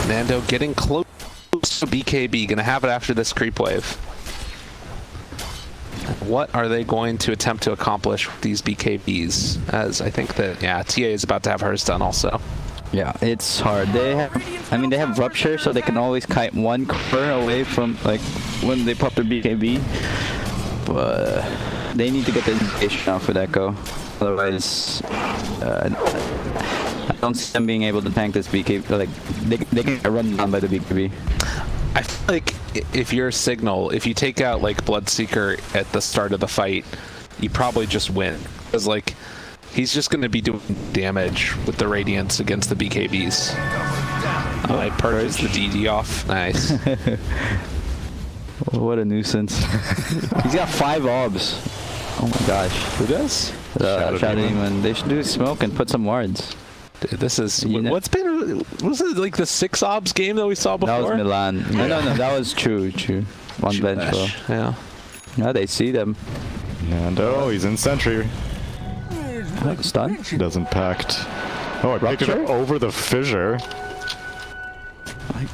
Nando getting close to BKB. Gonna have it after this creep wave. what are they going to attempt to accomplish with these BKBs? As I think that, yeah, TA is about to have hers done also. Yeah, it's hard. They have, I mean, they have rupture, so they can always kite one corner away from, like, when they pop their BKB. But they need to get the indication off with Echo. Otherwise, I don't see them being able to tank this BKB. Like, they can get run down by the BKB. I feel like if you're Cignal, if you take out like Bloodseeker at the start of the fight, you probably just win. Because like, he's just going to be doing damage with the Radiance against the BKBs. I purged the DD off. Nice. What a nuisance. He's got 5 obs. Oh my gosh. Who does? Shadow Demon. They should do smoke and put some wards. Dude, this is what's been. Was it like the 6 obs game that we saw before? That was Milan. No, that was true. One bench flow. Yeah. Yeah, they see them. And oh, he's in sentry. Stun? Doesn't pact. Oh, I picked it Rupture? up over the fissure. I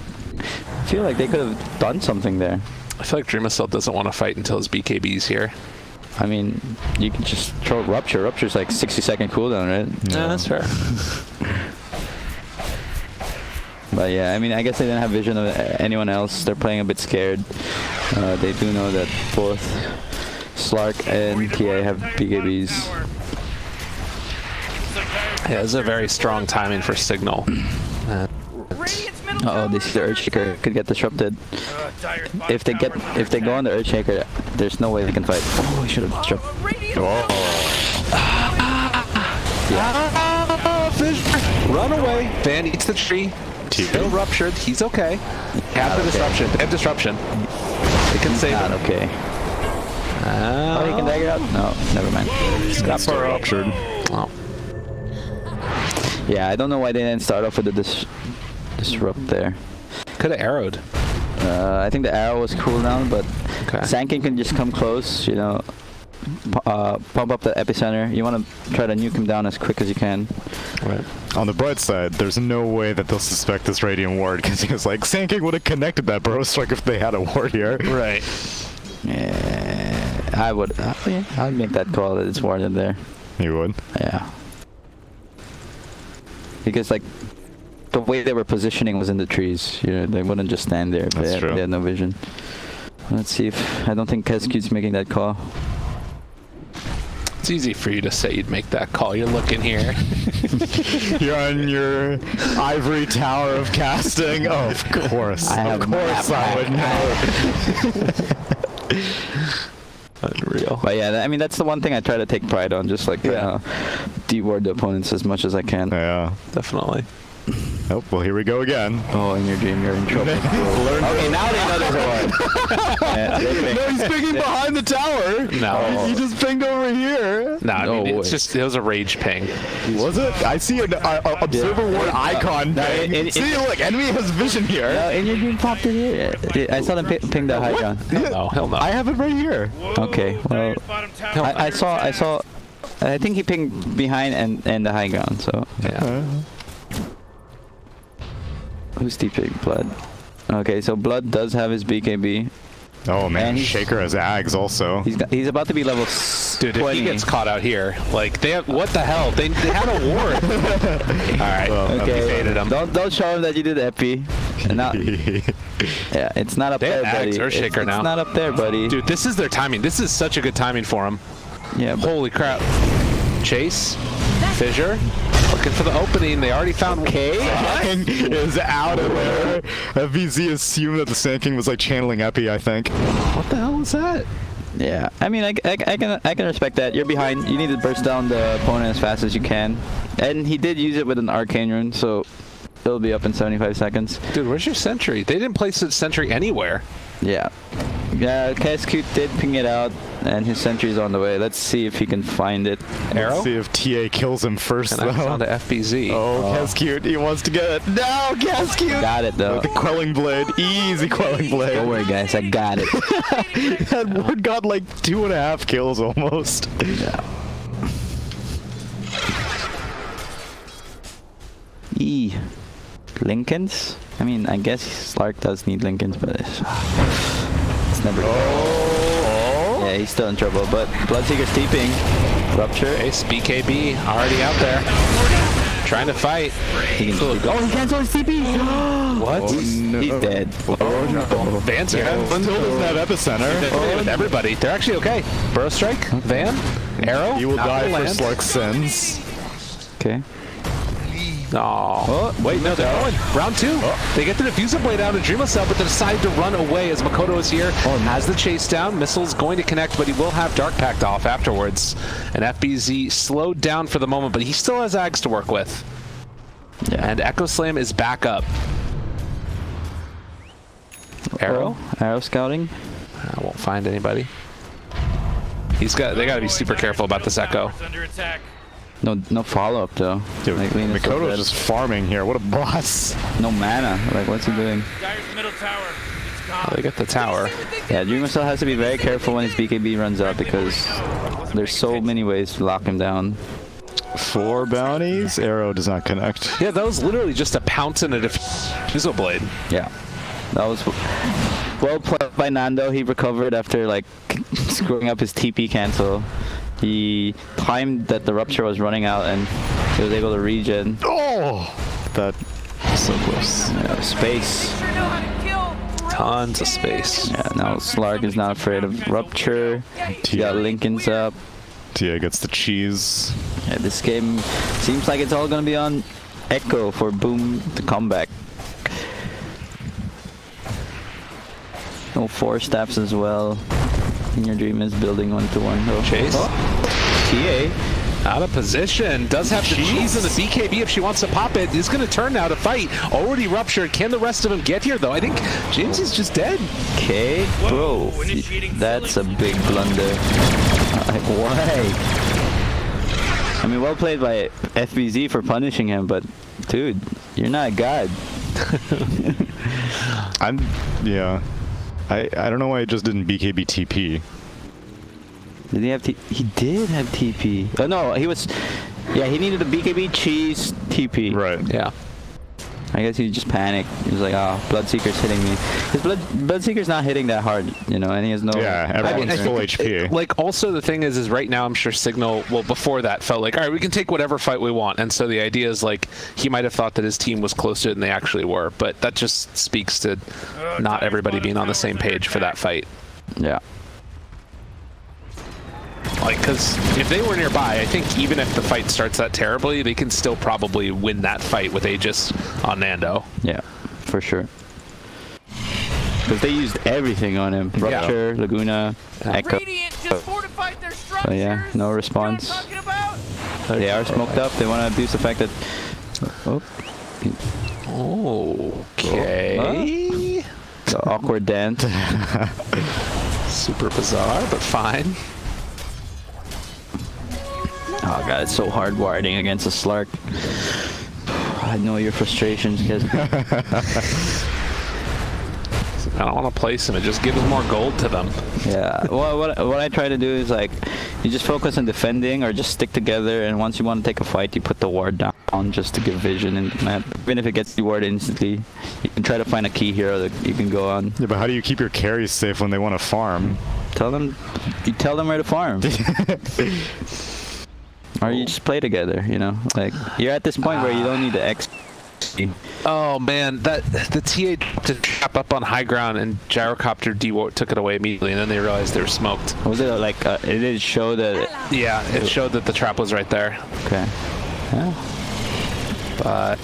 feel like they could have done something there. I feel like Dreamcell doesn't want to fight until his BKB's here. I mean, you can just throw Rupture. Rupture's like 60-second cooldown, right? Yeah, that's fair. But yeah, I mean, I guess they didn't have vision of anyone else. They're playing a bit scared. They do know that both Slark and TA have BKBs. Yeah, this is a very strong timing for Cignal. Uh-oh, they see the Earthshaker could get disrupted. If they go on the Earthshaker, there's no way they can fight. Oh, I should have disrupted. Run away. Van eats the tree. Still ruptured. He's okay. Have the disruption. They have disruption. They can save Not him. okay. Oh, he can dagger out? No, never mind. Got ruptured. Oh. Yeah, I don't know why they didn't start off with the disrupt there. Could have arrowed. I think the arrow was cooldown, but Okay. Sanking can just come close, you know, pump up the epicenter. You want to try to nuke him down as quick as you can. Right. On the bright side, there's no way that they'll suspect this Radiant Ward, because he was like, Sand would have connected that Burrow Strike if they had a ward here. Right. Yeah, I would. Yeah, I'd make that call that it's warded there. You would? Yeah. Because like the way they were positioning was in the trees. You know, they wouldn't just stand there if That's true. they had no vision. Let's see if I don't think Kescute's making that call. It's easy for you to say you'd make that call. You're looking here. You're on your ivory tower of casting. Oh, of course. I would know. Unreal. But yeah, I mean that's the one thing I try to take pride on, just like de-ward the opponents as much as I can. Yeah. Definitely. Oh, well, here we go again. Oh, in your dream, you're in trouble. Okay, now they know there's a ward. Yeah, No, he's pinging behind the tower. No. He just pinged over here. No, I mean, No it's way. just, it was a rage ping. Was it? I see an observer ward icon ping. See, look, enemy has vision here. No, in your dream popped it here. I saw them ping the high ground. No, hell no. I have it right here. Okay, well, I saw. I think he pinged behind and the high ground. So Yeah. who's TPing Blood? Okay, so Blood does have his BKB. Oh man, And he's- Shaker has Ags also. He's about to be level Dude, 20. if he gets caught out here, like, they have, what the hell? They had a ward. Alright. Well, Okay, Baited him. don't show him that you did epi. And now, yeah, it's not up They there, have buddy. Ags or Shaker it's now. not up there, buddy. Dude, this is their timing. This is such a good timing for him. Yeah, but Holy crap. Chase. Fissure. Looking for the opening. They already found K. is out of there. FBZ assumed that the Sand King was like channeling Epi, I think. What the hell was that? yeah, I mean, I can respect that. You're behind. You need to burst down the opponent as fast as you can. And he did use it with an arcane rune, so it'll be up in 75 seconds. Dude, where's your sentry? They didn't place a sentry anywhere. Yeah. Yeah, Kescute did ping it out, and his sentry's on the way. Let's see if he can find it. Arrow? Let's see if TA kills him first, And I found though. a FBZ. Oh, Kescute, he wants to get it. No, Kescute! Got it, though. With the Quelling Blade. Easy Quelling Blade. Don't worry, guys. I got it. That ward got like 2.5 kills almost. Yeah. Lincolns? I mean, I guess Slark does need Lincolns, but it's never. Yeah, he's still in trouble, but Bloodseeker's TPing. Rupture. Ace BKB already out there. Trying to fight. He can oh, he canceled his TP! What? He's dead. Van's here. Still doesn't have epicenter. With everybody. They're actually okay. Burrow Strike, Van, Arrow. He will not die gonna for land. Slark's sins. Okay. Oh, wait, no, they're going. Round 2. They get the Diffuser Blade out of Dreamless Cell, but they decide to run away as Makoto is here. Has the chase down. Missile's going to connect, but he will have Dark Pact off afterwards. And FBZ slowed down for the moment, but he still has Ags to work with. Yeah. And Echo Slam is back up. Arrow? Arrow scouting. I won't find anybody. They gotta be super careful about this Echo. Under attack. No follow up though. Dude, Like, Lena's so Makoto's dead. just farming here. What a boss. No mana. Like, what's he doing? Dyer's middle tower. It's Oh, gone. they get the tower. Yeah, Dreamer Cell has to be very careful when his BKB runs out because there's so many ways to lock him down. 4 bounties. Arrow does not connect. Yeah, that was literally just a pounce and a Diffuser Blade. Yeah. That was well played by Nando. He recovered after like screwing up his TP cancel. He timed that the Rupture was running out and he was able to regen. Oh! That is so close. Yeah, space. Sure know how to kill. Tons of space. Yeah, now Slark is not afraid of Rupture. He got Lincoln's up. Tia gets the cheese. Yeah, this game seems like it's all gonna be on Echo for Boom to come back. No 4 steps as well. And your dream is building 1-to-1 though. Chase. TA. Out of position. Does have the cheese and the BKB if she wants to pop it. Is going to turn now to fight. Already ruptured. Can the rest of them get here though? I think James is just dead. Okay, bro. That's a big blunder. Like, why? I mean, well played by FBZ for punishing him, but dude, you're not God. Yeah. I don't know why he just didn't BKB TP. Did he have he did have TP. Oh no, he was. Yeah, he needed a BKB cheese TP. Right. Yeah. I guess he just panicked. He was like, "Oh, Bloodseeker's hitting me." Because Bloodseeker's not hitting that hard, you know, and he has no. Yeah, everyone's full HP. Like, also the thing is right now I'm sure Cignal, well, before that felt like, all right, we can take whatever fight we want. And so the idea is like, he might have thought that his team was closer than they actually were. But that just speaks to not everybody being on the same page for that fight. Yeah. Like, because if they were nearby, I think even if the fight starts that terribly, they can still probably win that fight with Aegis on Nando. Yeah, for sure. Because they used everything on him. Rupture, Laguna, Echo. Radiant just fortified their structures. Oh yeah, no response. You know what I'm talking about? They are smoked up. They want to abuse the fact that... Oh. Okay. The awkward dance. Super bizarre, but fine. Oh god, it's so hard warding against a Slark. I know your frustrations, because I don't want to place him. It just gives more gold to them. yeah. Well, what I try to do is like, you just focus on defending or just stick together, and once you want to take a fight, you put the ward down just to give vision in the map. Even if it gets the ward instantly, you can try to find a key hero that you can go on. Yeah, but how do you keep your carries safe when they want to farm? You tell them where to farm. Or you just play together, you know? Like, you're at this point where you don't need the X. Oh man, the TA to trap up on high ground and Gyrocopter took it away immediately, and then they realized they were smoked. Was it like, it did show that... Yeah, it showed that the trap was right there. Okay. Yeah. But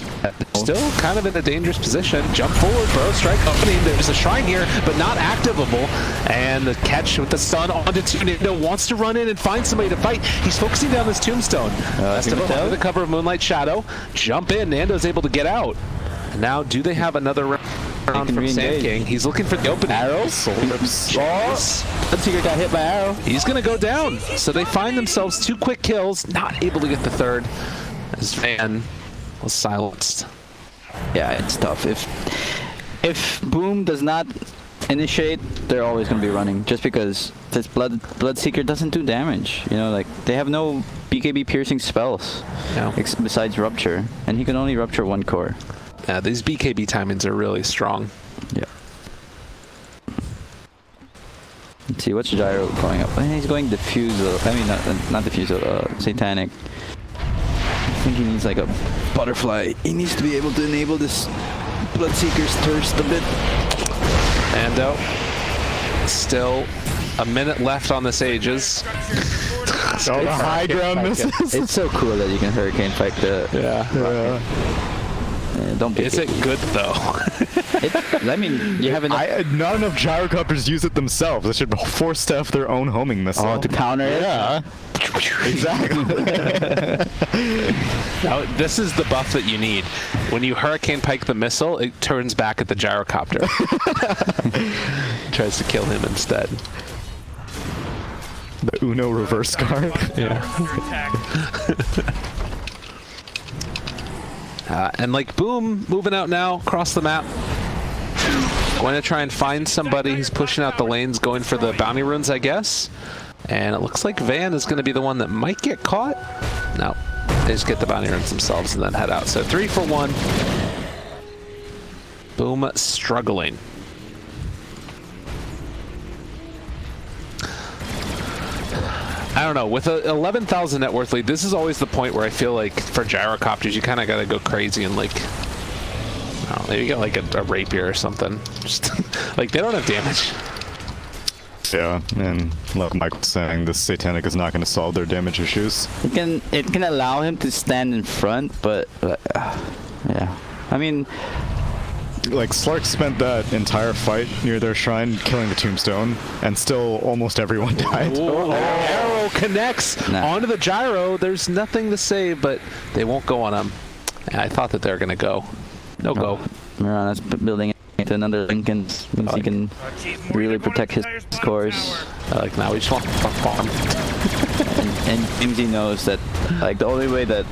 still kind of in a dangerous position. Jump forward, bro. Strike opening. There's a shrine here, but not activable. And the catch with the stun onto Nando wants to run in and find somebody to fight. He's focusing down this tombstone. Under the cover of Moonlight Shadow. Jump in. Nando's able to get out. And now, do they have another round from Sand King? He's looking for the opening. Arrows? Bloodseeker got hit by arrow. He's going to go down. So they find themselves 2 quick kills, not able to get the third. As Van was silenced. Yeah, it's tough. If Boom does not initiate, they're always going to be running, just because this Bloodseeker doesn't do damage. You know, like, they have no BKB piercing spells besides Rupture, and he can only Rupture 1 core. Yeah, these BKB timings are really strong. Yeah. See, what's Gyro going up? He's going Diffusal. I mean, not Diffusal, Satanic. I think he needs like a butterfly. He needs to be able to enable this Bloodseeker's Thirst a bit. Ando. Still a minute left on this Aegis. Oh, the high ground misses. It's so cool that you can Hurricane Pike the... Yeah. Don't pick Is it good though? I mean, you have enough... Not enough gyrocopters use it themselves. They should be forced to have their own homing missile. Oh, to counter it? Yeah. Exactly. Now, this is the buff that you need. When you Hurricane Pike the missile, it turns back at the gyrocopter. Tries to kill him instead. The Uno reverse card. Yeah. And like, boom, moving out now across the map. Going to try and find somebody who's pushing out the lanes, going for the bounty runes, I guess. And it looks like Van is going to be the one that might get caught. No, they just get the bounty runes themselves and then head out. So 3 for 1. Boom, struggling. I don't know, with a 11,000 net worth lead, this is always the point where I feel like for gyrocopters, you kind of got to go crazy and like, I don't know, maybe get like a rapier or something. Just like, they don't have damage. Yeah, and like Mike was saying, this Satanic is not going to solve their damage issues. It can allow him to stand in front, but yeah. I mean, like Slark spent that entire fight near their shrine killing the tombstone, and still almost everyone died. Arrow connects onto the gyro. There's nothing to save, but they won't go on him. And I thought that they were going to go. No go. Mirana's building into another Lincoln once he can really protect his course. Like, now we just want to farm. And Imzy knows that like the only way that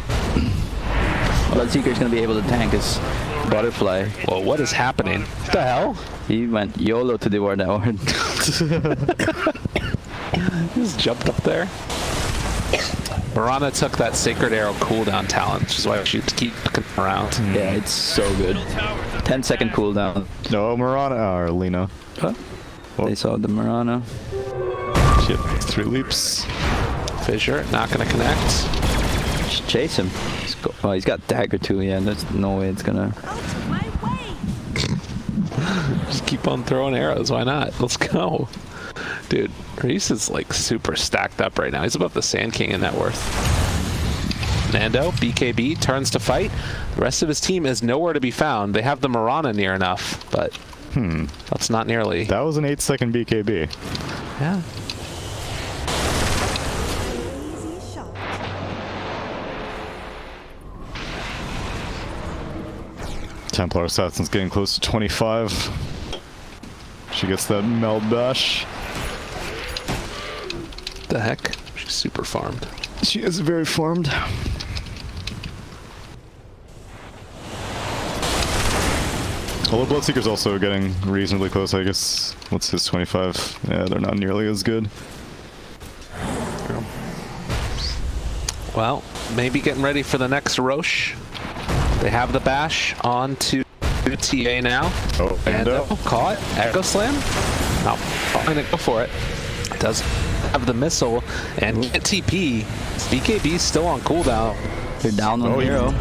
Bloodseeker's going to be able to tank is Butterfly. Well, what is happening? What the hell? He went YOLO to the ward that ward. He just jumped up there. Mirana took that Sacred Arrow cooldown talent, which is why she keep around. Yeah, it's so good. 10-second cooldown. No, Mirana or Lena. Huh? They saw the Mirana. Shit, 3 leaps. Fissure, not going to connect. Just chase him. Oh, he's got dagger too. Yeah, there's no way it's gonna. Just keep on throwing arrows. Why not? Let's go. Dude, Reese is like super stacked up right now. He's above the Sand King in net worth. Nando, BKB, turns to fight. The rest of his team is nowhere to be found. They have the Mirana near enough, but that's not nearly. That was an 8-second BKB. Yeah. Templar Assassin's getting close to 25. She gets that meld bash. The heck? She's super farmed. She is very farmed. Although Bloodseeker's also getting reasonably close, I guess. What's his 25? Yeah, they're not nearly as good. Well, maybe getting ready for the next Roche. They have the bash on to TA now. Oh, Ando caught. Echo Slam. No, I'm gonna go for it. Does have the missile and can't TP. BKB's still on cooldown. They're down on hero.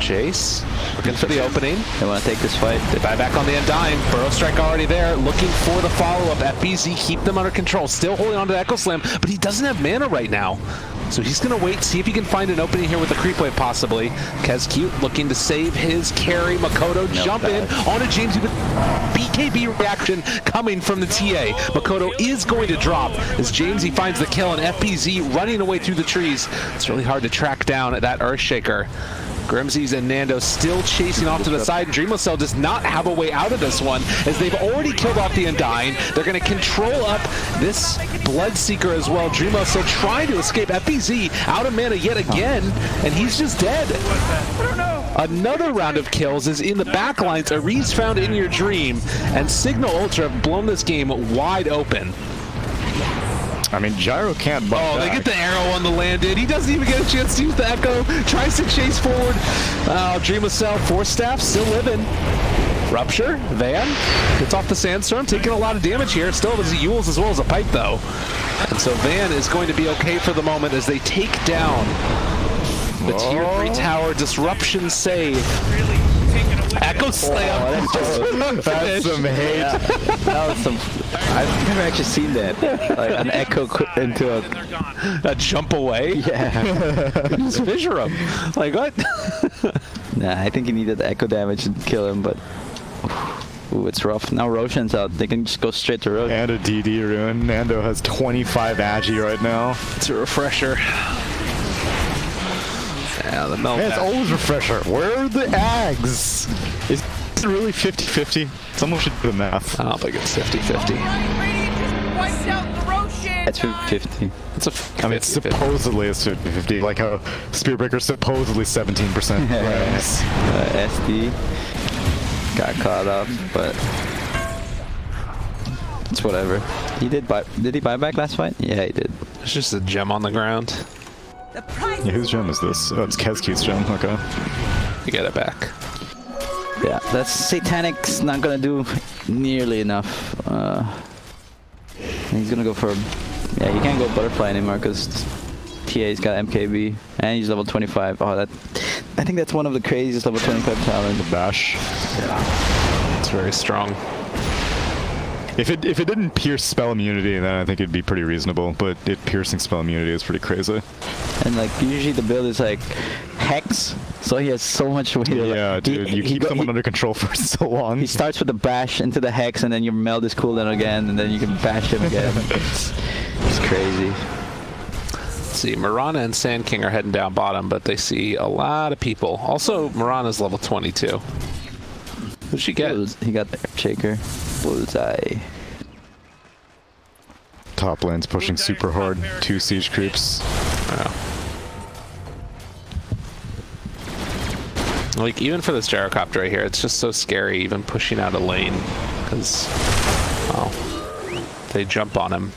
Chase looking for the opening. They want to take this fight. They buy back on the Undying. Burrow Strike already there, looking for the follow-up. FBZ keep them under control. Still holding on to Echo Slam, but he doesn't have mana right now. So he's going to wait, see if he can find an opening here with the creep wave possibly. Kez Cute looking to save his carry. Makoto jump in onto James with BKB reaction coming from the TA. Makoto is going to drop as Jamesy finds the kill and FPZ running away through the trees. It's really hard to track down that Earthshaker. Grimsies and Nando still chasing off to the side. Dreamless does not have a way out of this one as they've already killed off the Undying. They're going to control up this Bloodseeker as well. Dreamless trying to escape. FPZ out of mana yet again, and he's just dead. Another round of kills is in the backlines. Ares found in your dream, and Cignal Ultra have blown this game wide open. I mean, Gyro can't bump Oh, they back. get the arrow on the landed. He doesn't even get a chance to use the echo. Tries to chase forward. Dream of Cell, Force Staff, still living. Rupture, Van gets off the Sandstorm, taking a lot of damage here. Still has Yules as well as a pipe, though. And so Van is going to be okay for the moment as they take down the Tier 3 tower. Disruption save. Echo Slam. That's some hate. Yeah, that was some. I've never actually seen that. Like an echo into A jump away. Yeah. Just fissure him. Like, what? Nah, I think he needed the echo damage to kill him, but. Ooh, it's rough. Now Roshan's out. They can just go straight to Roshan. And a DD rune. Nando has 25 agi right now. It's a refresher. Yeah, the melt. Man, it's always refresher. Where are the Ags? Is it really 50-50? Someone should do the math. I don't think it's 50-50. Radiant just wiped out the Roshan. That's 50-50. It's a I mean, supposedly it's 50-50, like how Spearbreaker's supposedly 17%. Right. SD got caught up, but it's whatever. He did buy. Did he buy back last fight? Yeah, he did. It's just a gem on the ground. Yeah, whose gem is this? Oh, it's Kezki's gem. Okay. You get it back. Yeah, that's Satanic's not gonna do nearly enough. He's gonna go for. Yeah, you can't go butterfly anymore because TA's got MKB and he's level 25. Oh, that. I think that's one of the craziest level 25 talents. The bash. Yeah. It's very strong. If it didn't pierce spell immunity, then I think it'd be pretty reasonable. But it piercing spell immunity is pretty crazy. And like usually the build is like Hex, so he has so much weight. Yeah, dude, you keep someone under control for so long. He starts with the bash into the Hex, and then you meld his cooldown again, and then you can bash him again. It's crazy. Let's see, Mirana and Sand King are heading down bottom, but they see a lot of people. Also, Mirana's level 22. What'd she get? He got the Shaker. Bullseye. Top lane's pushing super hard. 2 siege creeps. Wow. Like, even for this gyrocopter right here, it's just so scary even pushing out a lane. Because, well, they jump on him.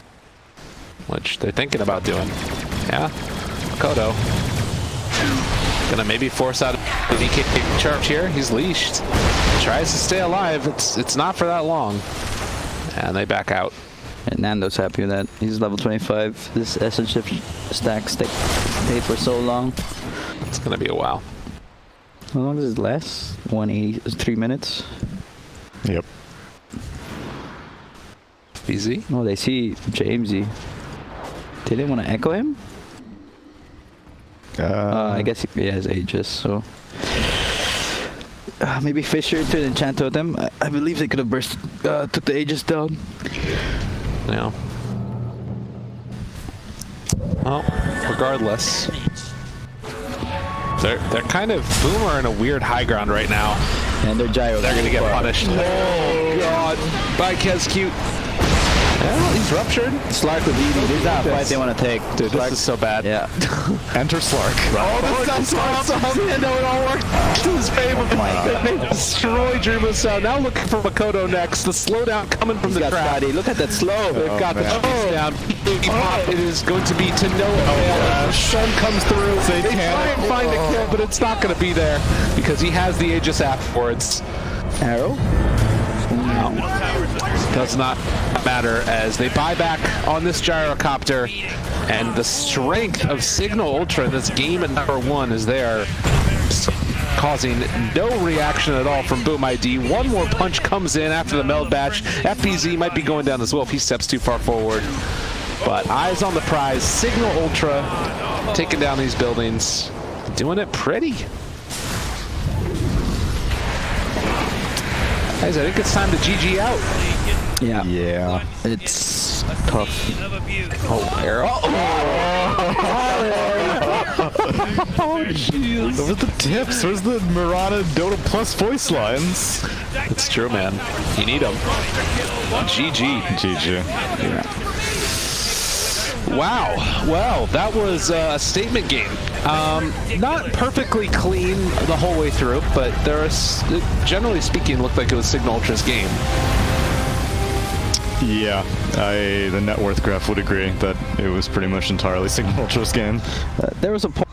Which they're thinking about doing. Yeah. Kodo. Gonna maybe force out a DK charge here. He's leashed. Tries to stay alive. It's not for that long. And they back out. And Nando's happy with that. He's level 25. This Essence Shift stack stayed for so long. It's gonna be a while. How long does it last? 3 minutes? Yep. BZ? Oh, they see Jamesy. Did they want to echo him? I guess he has Aegis, so... maybe Fisher to enchant totem. I believe they could have burst, took the Aegis down. Yeah. Well, regardless, they're kind of Boom are in a weird high ground right now. And their gyro. They're gonna get punished. Oh God! Bye, Kez Well, he's ruptured. Slark with Edie. This is not a fight they want to take. Dude, this is so bad. Yeah. Enter Slark. Oh, this sounds awesome. Yeah, no, it all worked to his favor. They destroy Dream Sound. Now looking for Makoto next. The slowdown coming from the Got trap. Scotty. Look at that slow. They've got the chase down. It is going to be to no avail. The sun comes through. They try and find a kill, but it's not going to be there because he has the Aegis afterwards. Arrow? Does not matter as they buy back on this gyrocopter, and the strength of Cignal Ultra in this game at #1 is there, causing no reaction at all from Boom ID. One more punch comes in after the meld batch. FBZ might be going down as well if he steps too far forward. But eyes on the prize. Cignal Ultra taking down these buildings, doing it pretty. Guys, I think it's time to GG out. Yeah. Yeah. It's tough. Oh, arrow. Oh, jeez. Where's the tips? Where's the Mirana Dota Plus voice lines? It's true, man. You need them. GG. GG. Yeah. Wow. Well, that was a statement game. Not perfectly clean the whole way through, but generally speaking, looked like it was Cignal Ultra's game. Yeah. the net worth graph would agree that it was pretty much entirely Cignal Ultra's game. There was a point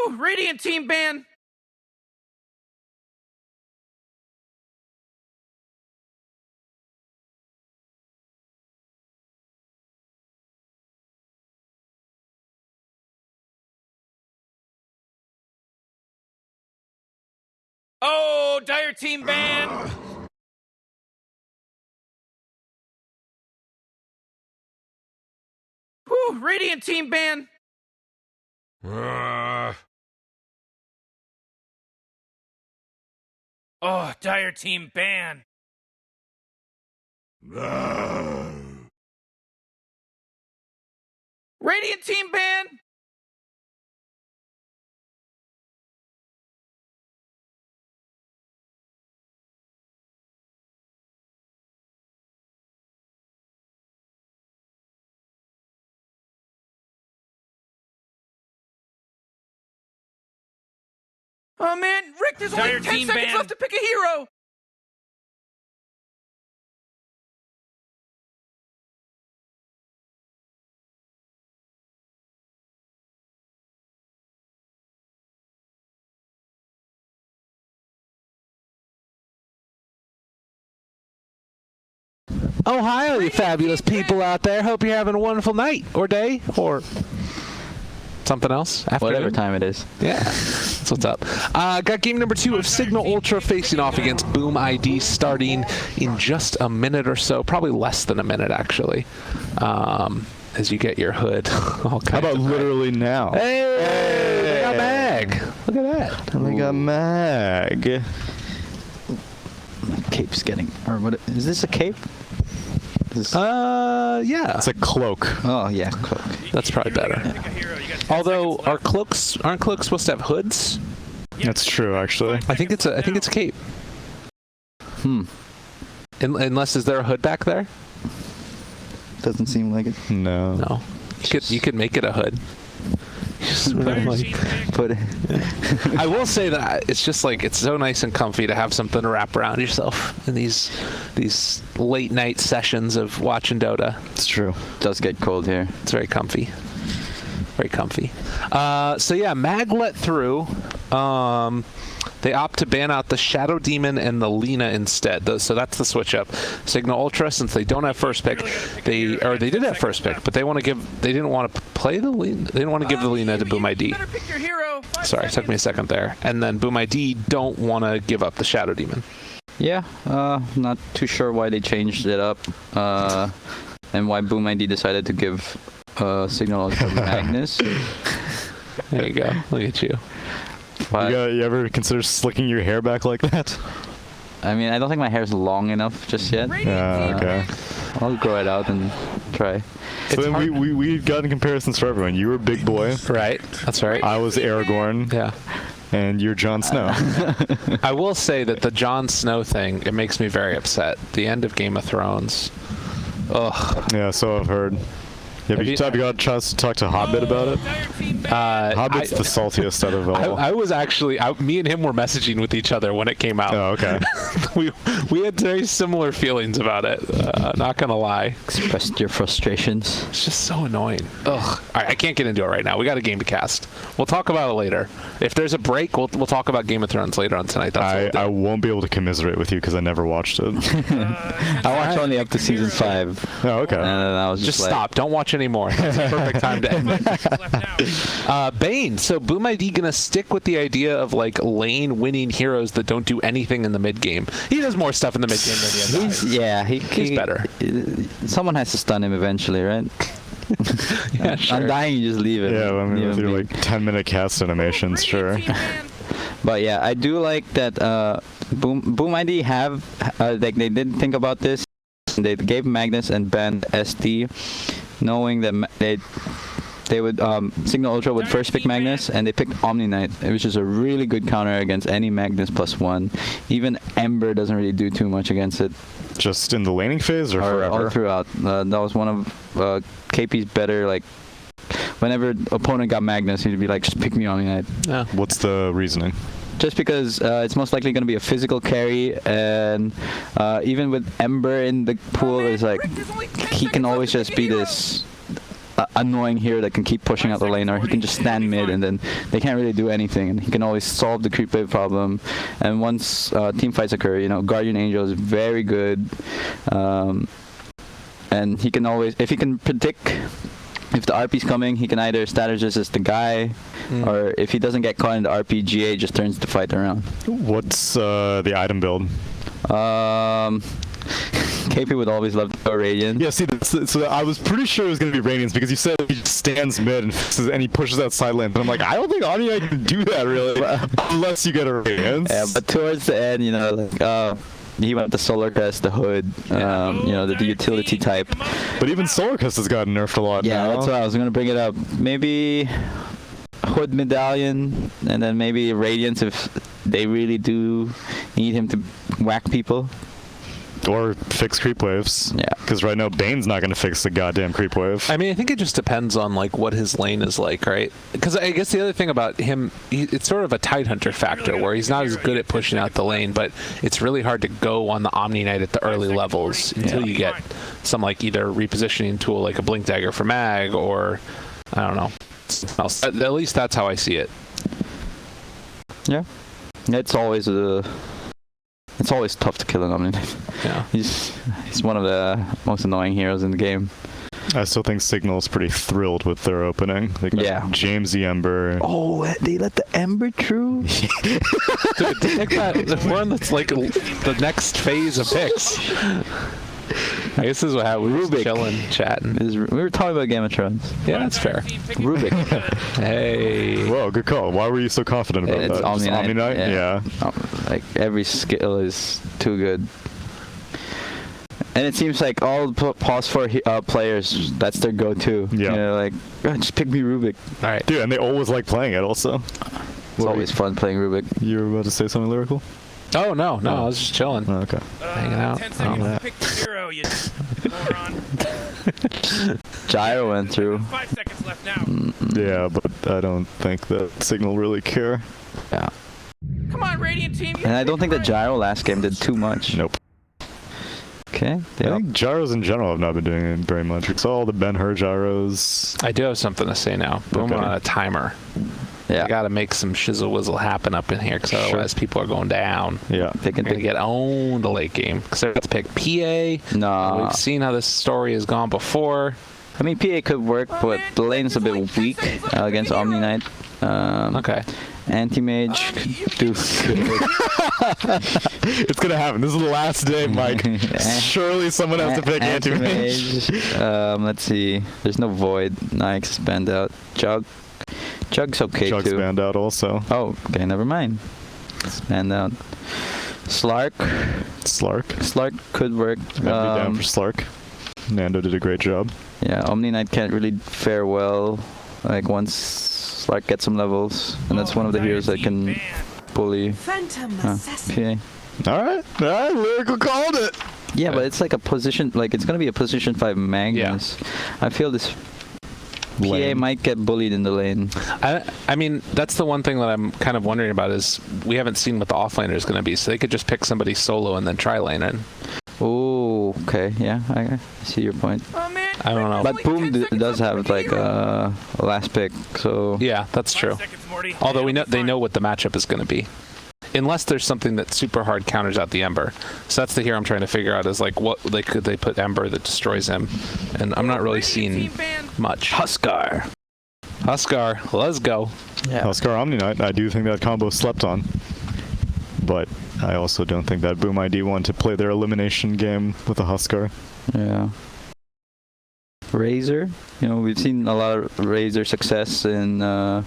Whew, Radiant team ban. Oh, Dire team ban. Whew, Radiant team ban. Oh, Dire team ban. Radiant team ban. Oh man, Rick, there's only 10 seconds left to pick a hero. Oh, hi, all you fabulous people out there. Hope you're having a wonderful night or day or something else. Afternoon. Whatever time it is. Yeah, that's what's up. Got game number 2 of Cignal Ultra facing off against Boom ID starting in just a minute or so. Probably less than a minute, actually. As you get your hood. How about literally now? Hey, they got Mag. Look at that. They got Mag. My cape's getting... Or what? Is this a cape? Yeah. It's a cloak. Oh, yeah, cloak. That's probably better. Although, aren't cloaks supposed to have hoods? That's true, actually. I think it's a cape. Unless, is there a hood back there? Doesn't seem like it. No. No. You could make it a hood. Just Put it. I will say that it's just like it's so nice and comfy to have something to wrap around yourself in these late night sessions of watching Dota. It's true. It does get cold here. It's very comfy. Very comfy. So yeah, Mag let through. They opt to ban out the Shadow Demon and the Lina instead. So that's the switch up. Cignal Ultra, since they don't have first pick, they did have first pick, but they didn't want to play the Lina. They didn't want to give the Lina to Boom ID. Sorry, it took me a second there. And then Boom ID don't want to give up the Shadow Demon. Yeah, not too sure why they changed it up, and why Boom ID decided to give Cignal Ultra Magnus. There you go. Look at you. You ever consider slicking your hair back like that? I mean, I don't think my hair's long enough just yet. Okay. I'll grow it out and try. So then we've gotten comparisons for everyone. You were Big Boy. Right. That's right. I was Aragorn. Yeah. And you're Jon Snow. I will say that the Jon Snow thing, it makes me very upset. The end of Game of Thrones. Ugh. Yeah, so I've heard. Have you got a chance to talk to Hobbit about it? Hobbit's the saltiest out of all. I was actually, me and him were messaging with each other when it came out. Oh, okay. we had very similar feelings about it. Not gonna lie. Expressed your frustrations. It's just so annoying. Ugh. All right, I can't get into it right now. We got a game to cast. We'll talk about it later. If there's a break, we'll talk about Game of Thrones later on tonight. That's I won't be able to commiserate with you because I never watched it. I watched only up to season 5. Oh, okay. And then I was just like, stop. Don't watch anymore. That's the perfect time to end. Bane. So Boom ID gonna stick with the idea of like lane winning heroes that don't do anything in the mid game. He does more stuff in the mid game than the other. He's better. Someone has to stun him eventually, right? Yeah, sure. Undying, you just leave it. Yeah, I mean, with your like 10-minute cast animations, sure. But yeah, I do like that Boom ID have like they did think about this. They gave Magnus and banned SD, knowing that they would Cignal Ultra would first pick Magnus, and they picked Omni Knight, which is a really good counter against any Magnus +1. Even Ember doesn't really do too much against it. Just in the laning phase or forever? All throughout. That was one of KP's better, like, whenever opponent got Magnus, he'd be like, just pick me Omni Knight. Yeah. What's the reasoning? Just because it's most likely going to be a physical carry, and even with Ember in the pool, it's like he can always just be this annoying hero that can keep pushing out the lane, or he can just stand mid and then they can't really do anything, and he can always solve the creep wave problem. And once team fights occur, you know, Guardian Angel is very good, and he can always, if he can predict if the RP's coming, he can either status resist the guy, or if he doesn't get caught in the RP, GA just turns the fight around. What's the item build? KP would always love to go Radiant. Yeah, see, so I was pretty sure it was going to be Radiance because you said he just stands mid and fixes, and he pushes out side lane. But I'm like, I don't think Omni can do that really, unless you get a Radiance. Yeah, but towards the end, you know, like he went the Solar Crest, the Hood, you know, the utility type. But even Solar Crest has gotten nerfed a lot now. Yeah, that's why I was gonna bring it up. Maybe Hood Medallion, and then maybe Radiance if they really do need him to whack people. Or fix creep waves. Yeah. Because right now Bane's not going to fix the goddamn creep wave. I mean, I think it just depends on like what his lane is like, right? Because I guess the other thing about him, it's sort of a Tidehunter factor where he's not as good at pushing out the lane, but it's really hard to go on the Omni Knight at the early levels until you get some like either repositioning tool like a Blink Dagger for Mag, or I don't know. At least that's how I see it. Yeah. It's always tough to kill an Omni Knight. Yeah. He's one of the most annoying heroes in the game. I still think Cignal's pretty thrilled with their opening. They got James the Ember. Oh, they let the Ember through? Dude, pick that. We're in like the next phase of picks. I guess this is what happened. We were chilling, chatting. We were talking about Game of Thrones. Yeah, that's fair. Rubik. Hey. Whoa, good call. Why were you so confident about It's that? Omni Knight. Omni Knight? Yeah. Like every skill is too good. And it seems like all the pause 4 players, that's their go-to. Yeah. You know, like, just pick me Rubik. All right. Dude, and they always like playing it also. It's always fun playing Rubik. You were about to say something lyrical? Oh, no, I was just chilling. Oh, okay. Hanging out. 10 seconds to pick the hero, you moron. Gyro went through. 5 seconds left now. Yeah, but I don't think that Cignal really care. Yeah. Come on, Radiant team. And I don't think that Gyro last game did too much. Nope. Okay. I think gyros in general have not been doing it very much. It's all the Ben-Hur gyros. I do have something to say now. Boom Okay. on a timer. Yeah. I got to make some shizzle whizzle happen up in here because otherwise people are going down. Yeah. They can They're going to get owned the late game because they're going to pick PA. No. We've seen how this story has gone before. I mean, PA could work, but the lane's a bit weak against Omni Knight. Okay. Anti-Mage could do good. It's gonna happen. This is the last day, Mike. Surely someone has to pick Anti-Mage. Let's see. There's no Void. Nyx banned out. Jug's okay Jug's too. banned out also. Oh, okay, never mind. It's banned out. Slark could work. I'd be down for Slark. Nando did a great job. Yeah, Omni Knight can't really fare well. Like once Slark gets some levels, and that's one of the heroes that can bully Phantom assassin. PA. All right, Lyrical called it. Yeah, but it's like a position, like it's gonna be a position 5 Magnus. I feel this PA Lane. might get bullied in the lane. I mean, that's the one thing that I'm kind of wondering about is we haven't seen what the offlaner is going to be, so they could just pick somebody solo and then try lane in. Oh, okay, yeah, I see your point. Oh, man. I don't know. But Boom does have like a last pick, so Yeah, that's true. Although they know what the matchup is going to be. Unless there's something that super hard counters out the Ember. So that's the hero I'm trying to figure out is like what could they put Ember that destroys him. And I'm not really seeing much. Huskar, let's go. yeah. Huskar Omni Knight. I do think that combo slept on. But I also don't think that Boom ID wanted to play their elimination game with a Huskar. Yeah. Razor, you know, we've seen a lot of Razor success in all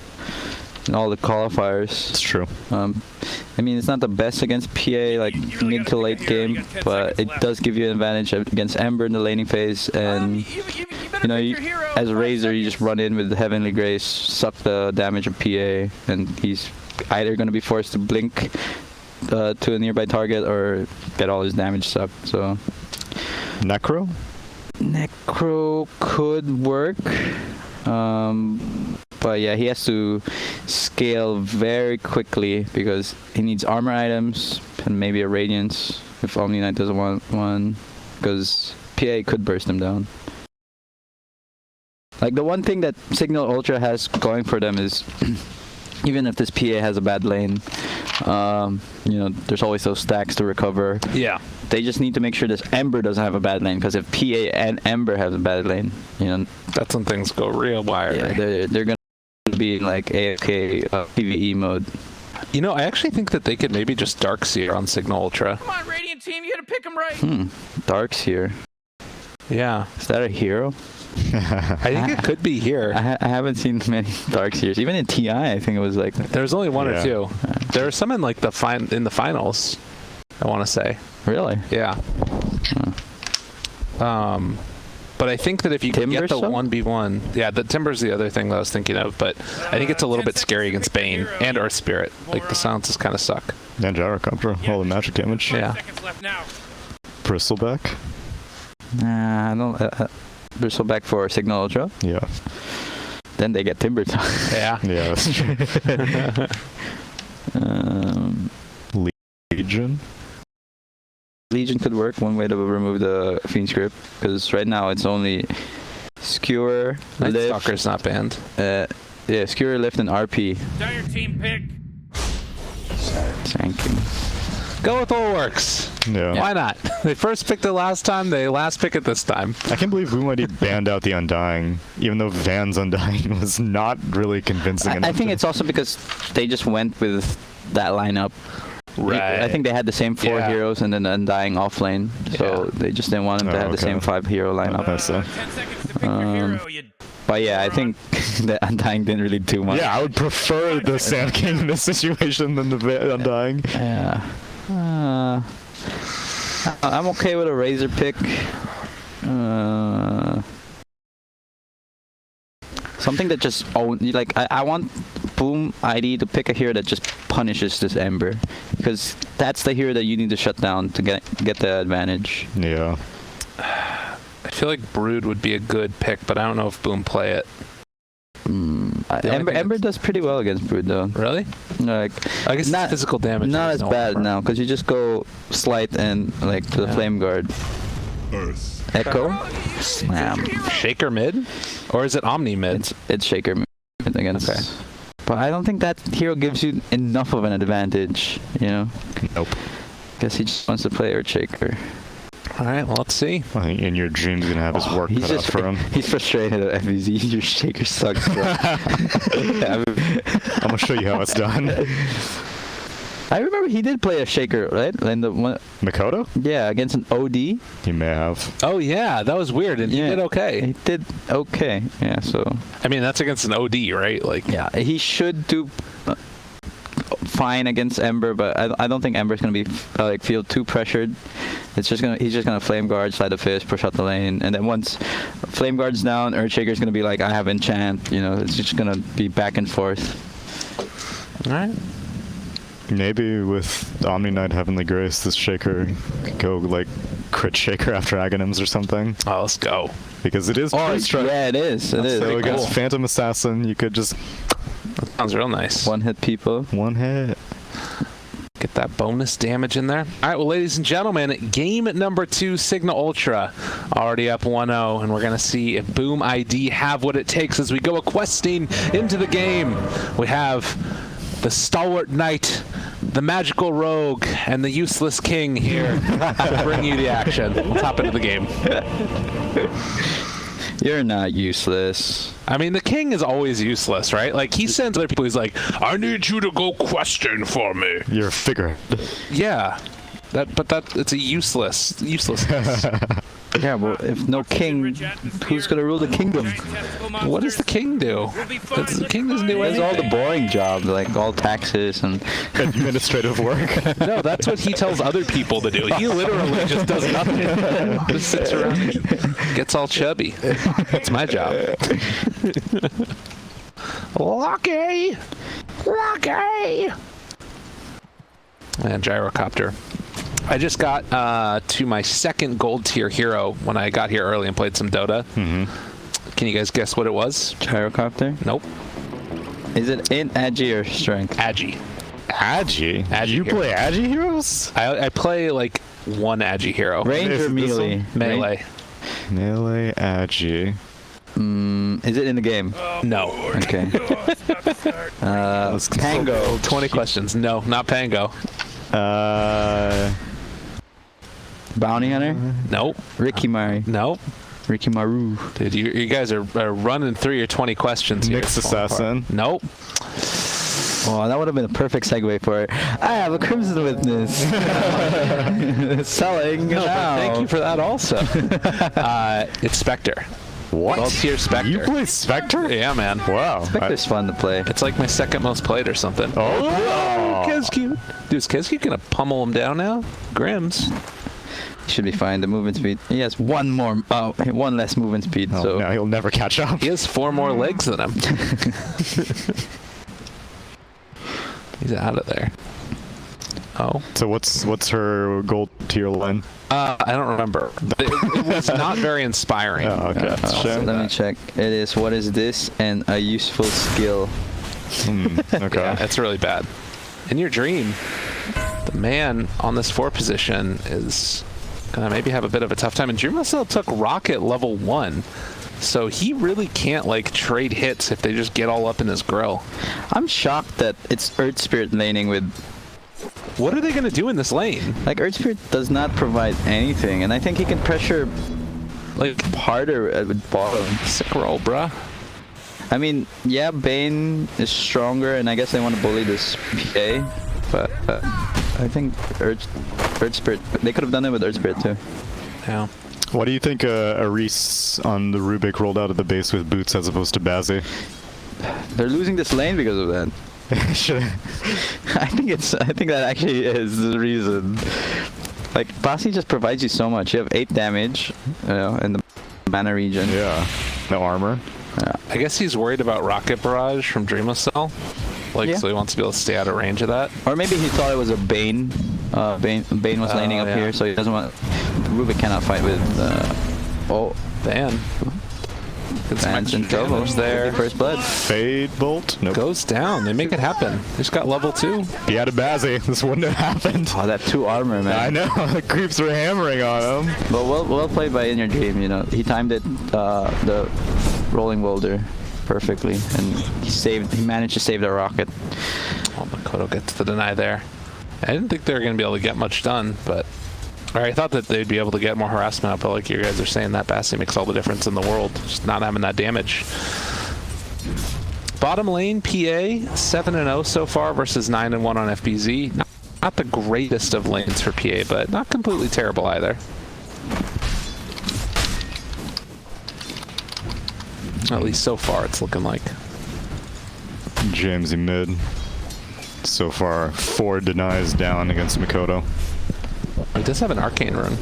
the qualifiers. It's true. I mean, it's not the best against PA, like mid to late game, but it does give you an advantage against Ember in the laning phase. And you know, as a Razor, you just run in with the Heavenly Grace, suck the damage of PA, and he's either going to be forced to blink to a nearby target or get all his damage sucked. So Necro? Necro could work, but yeah, he has to scale very quickly because he needs armor items and maybe a Radiance if Omni Knight doesn't want one, because PA could burst him down. Like the one thing that Cignal Ultra has going for them is even if this PA has a bad lane, you know, there's always those stacks to recover. Yeah. They just need to make sure this Ember doesn't have a bad lane, because if PA and Ember have a bad lane, you know, That's when things go real wiry. yeah, they're gonna be in like AFK PvE mode. You know, I actually think that they could maybe just Darkseer on Cignal Ultra. Come on, Radiant team, you gotta pick him right. Dark's here. Yeah. Is that a hero? I think it could be here. I haven't seen many Dark's here. Even in TI, I think it was like. There's only one Yeah. or two. There are some in like the finals, I want to say. Really? Yeah. But I think that if you can get the Timber's 1v1, yeah, the Timber's the other thing that I was thinking of, but I think it's a little bit scary against Bane and Earth Spirit. Like the silences kind of suck. And Gyrocopter, all the magic damage. Yeah. Seconds left now. Bristleback. Nah, I don't. Bristleback for Cignal Ultra. Yeah. Then they get Timber. Yeah. Yeah, that's true. Legion. Legion could work. One way to remove the Fiend Script, because right now it's only Skewer, Night Lift, Stalker's not banned. yeah, Skewer, Lift, and RP. Dire team pick. Sanking. Go with what works. Yeah. Why not? They first picked it last time, they last pick it this time. I can't believe Boomadi banned out the Undying, even though Van's Undying was not really convincing enough. I think it's also because they just went with that lineup. Right. I think they had the same 4 Yeah. heroes and then Undying offlane, so Yeah. they just didn't want them to Oh, have the okay. same 5 hero lineup. That's 10 seconds to pick your hero. You But yeah, I think the Undying didn't really do much. Yeah, I would prefer the Sand King in this situation than the Undying. Yeah. I'm okay with a Razor pick. Something that just like I want Boom ID to pick a hero that just punishes this Ember, because that's the hero that you need to shut down to get the advantage. Yeah. I feel like Brood would be a good pick, but I don't know if Boom play it. The only thing Ember does pretty well against Brood though. Really? Like I guess not it's physical damage. not is as no bad more. now, because you just go Slight and like to the Yeah. Flame Guard. Echo. Slam. Shaker mid? Or is it Omni mid? It's Shaker against. Okay. But I don't think that hero gives you enough of an advantage, you know? Nope. Guess he just wants to play Earth Shaker. Alright, well, let's see. I think in your dreams you're gonna have his work He's cut out just for him. He's frustrated at FVZ. Your Shaker sucks, bro. I'm gonna show you how it's done. I remember he did play a Shaker, right? In the one, Makoto? yeah, against an OD. He may have. Oh, yeah, that was weird, and he Yeah. did okay. He did okay. Yeah, so I mean, that's against an OD, right? Like, yeah, he should do fine against Ember, but I don't think Ember's gonna be like feel too pressured. He's just gonna Flame Guard, Slide of Fist, push out the lane, and then once Flame Guard's down, Earthshaker's gonna be like, I have Enchant. You know, it's just gonna be back and forth. alright. Maybe with Omni Knight Heavenly Grace, this Shaker could go like crit Shaker after Aghanims or something. Oh, let's go. Because it is Oh, strike. yeah, it is. It is. So against cool. Phantom Assassin, you could just That sounds real nice. One hit people. one hit. Get that bonus damage in there. All right, well, ladies and gentlemen, game number 2, Cignal Ultra, already up 1-0, and we're going to see if Boom ID have what it takes as we go a questing into the game. We have the Stalwart Knight, the Magical Rogue, and the Useless King here to bring you the action. Let's hop into the game. You're not useless. I mean, the King is always useless, right? Like, he sends other people, he's like, I need you to go question for me. You're a figure. Yeah. It's a uselessness. Yeah, well, if no king, who's gonna rule the kingdom? What does the king do? The king doesn't do There's anything. all the boring jobs, like all taxes and. Administrative work. No, that's what he tells other people to do. He literally just does nothing. Just sits around, gets all chubby. That's my job. Lucky! Lucky! And Gyrocopter. I just got to my second gold tier hero when I got here early and played some Dota. Can you guys guess what it was? Gyrocopter? Nope. Is it in Agi or Strength? Agi. Agi? Agi You hero. play Agi heroes? I play like one Agi hero. Range Is or it this melee? Melee. Melee Agi. Is it in the game? No. Okay. Pango. 20 questions. No, not Pango. Bounty Hunter? Nope. Ricky Mari. Nope. Ricky Maru. Dude, you guys are running through your 20 questions here. Nyx Assassin. Nope. Oh, that would have been a perfect segue for it. I have a Crimson Witness. Selling No, but now. thank you for that also. It's Spectre. What? Well-tier Spectre. You play Spectre? Yeah, man. Wow. Spectre's fun to play. It's like my second most played or something. Oh, Kezcute. Dude, is Kezcute gonna pummel him down now? Grims. Should be fine. The movement speed. He has one less movement speed. Oh, so no, he'll never catch up. He has 4 more legs than him. He's out of there. Oh. So what's her gold tier line? I don't remember. It was not very inspiring. Oh, okay. so let me check. It is what is this and a useful skill. Okay. Yeah, it's really bad. In your dream, the man on this 4 position is gonna maybe have a bit of a tough time. And Dream still took Rocket level 1. So he really can't like trade hits if they just get all up in his grill. I'm shocked that it's Earth Spirit laning with. What are they gonna do in this lane? Like, Earth Spirit does not provide anything, and I think he can pressure Like harder with bottom. sick roll, bruh. I mean, yeah, Bane is stronger, and I guess they want to bully this PA, but I think Earth Spirit, they could have done it with Earth Spirit too. Yeah. What do you think Reese on the Rubik rolled out of the base with boots as opposed to Bazzi? They're losing this lane because of that. I think that actually is the reason. Like, Basi just provides you so much. You have 8 damage, in the mana region. Yeah. No armor. I guess he's worried about Rocket Barrage from Dreamless. Like, Yeah. so he wants to be able to stay out of range of that. Or maybe he thought it was a Bane. Bane was laning up yeah. here, so he doesn't want. Rubik cannot fight with. Van. Good Vans and Tobos there. First blood. Fade bolt. Nope. Goes down. They make it happen. They just got level 2. He had a Bazzi. This wouldn't have happened. Oh, that 2 armor, man. I know. The creeps were hammering on him. But well played by In Your Dream. You know, he timed it, the rolling boulder, perfectly, and he managed to save the rocket. Oh, Makoto gets the deny there. I didn't think they were going to be able to get much done, but I thought that they'd be able to get more harassment up, but like you guys are saying, that Bassi makes all the difference in the world, just not having that damage. Bottom lane, PA, 7-0 so far versus 9-1 on FBZ. Not the greatest of lanes for PA, but not completely terrible either. At least so far, it's looking like. Jamesy mid. So far, 4 denies down against Makoto. He does have an arcane rune.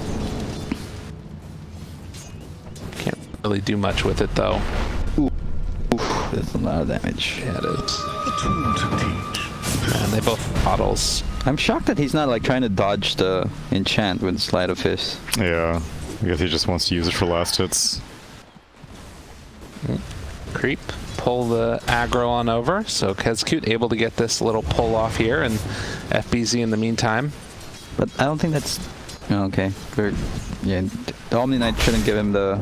Can't really do much with it though. That's a lot of damage. Yeah, it is. And they both have bottles. I'm shocked that he's not like trying to dodge the enchant with Sleight of Fist. Yeah. I guess he just wants to use it for last hits. Creep. Pull the aggro on over. So Kezcute able to get this little pull off here, and FBZ in the meantime. But I don't think that's okay. Yeah, the Omni Knight shouldn't give him the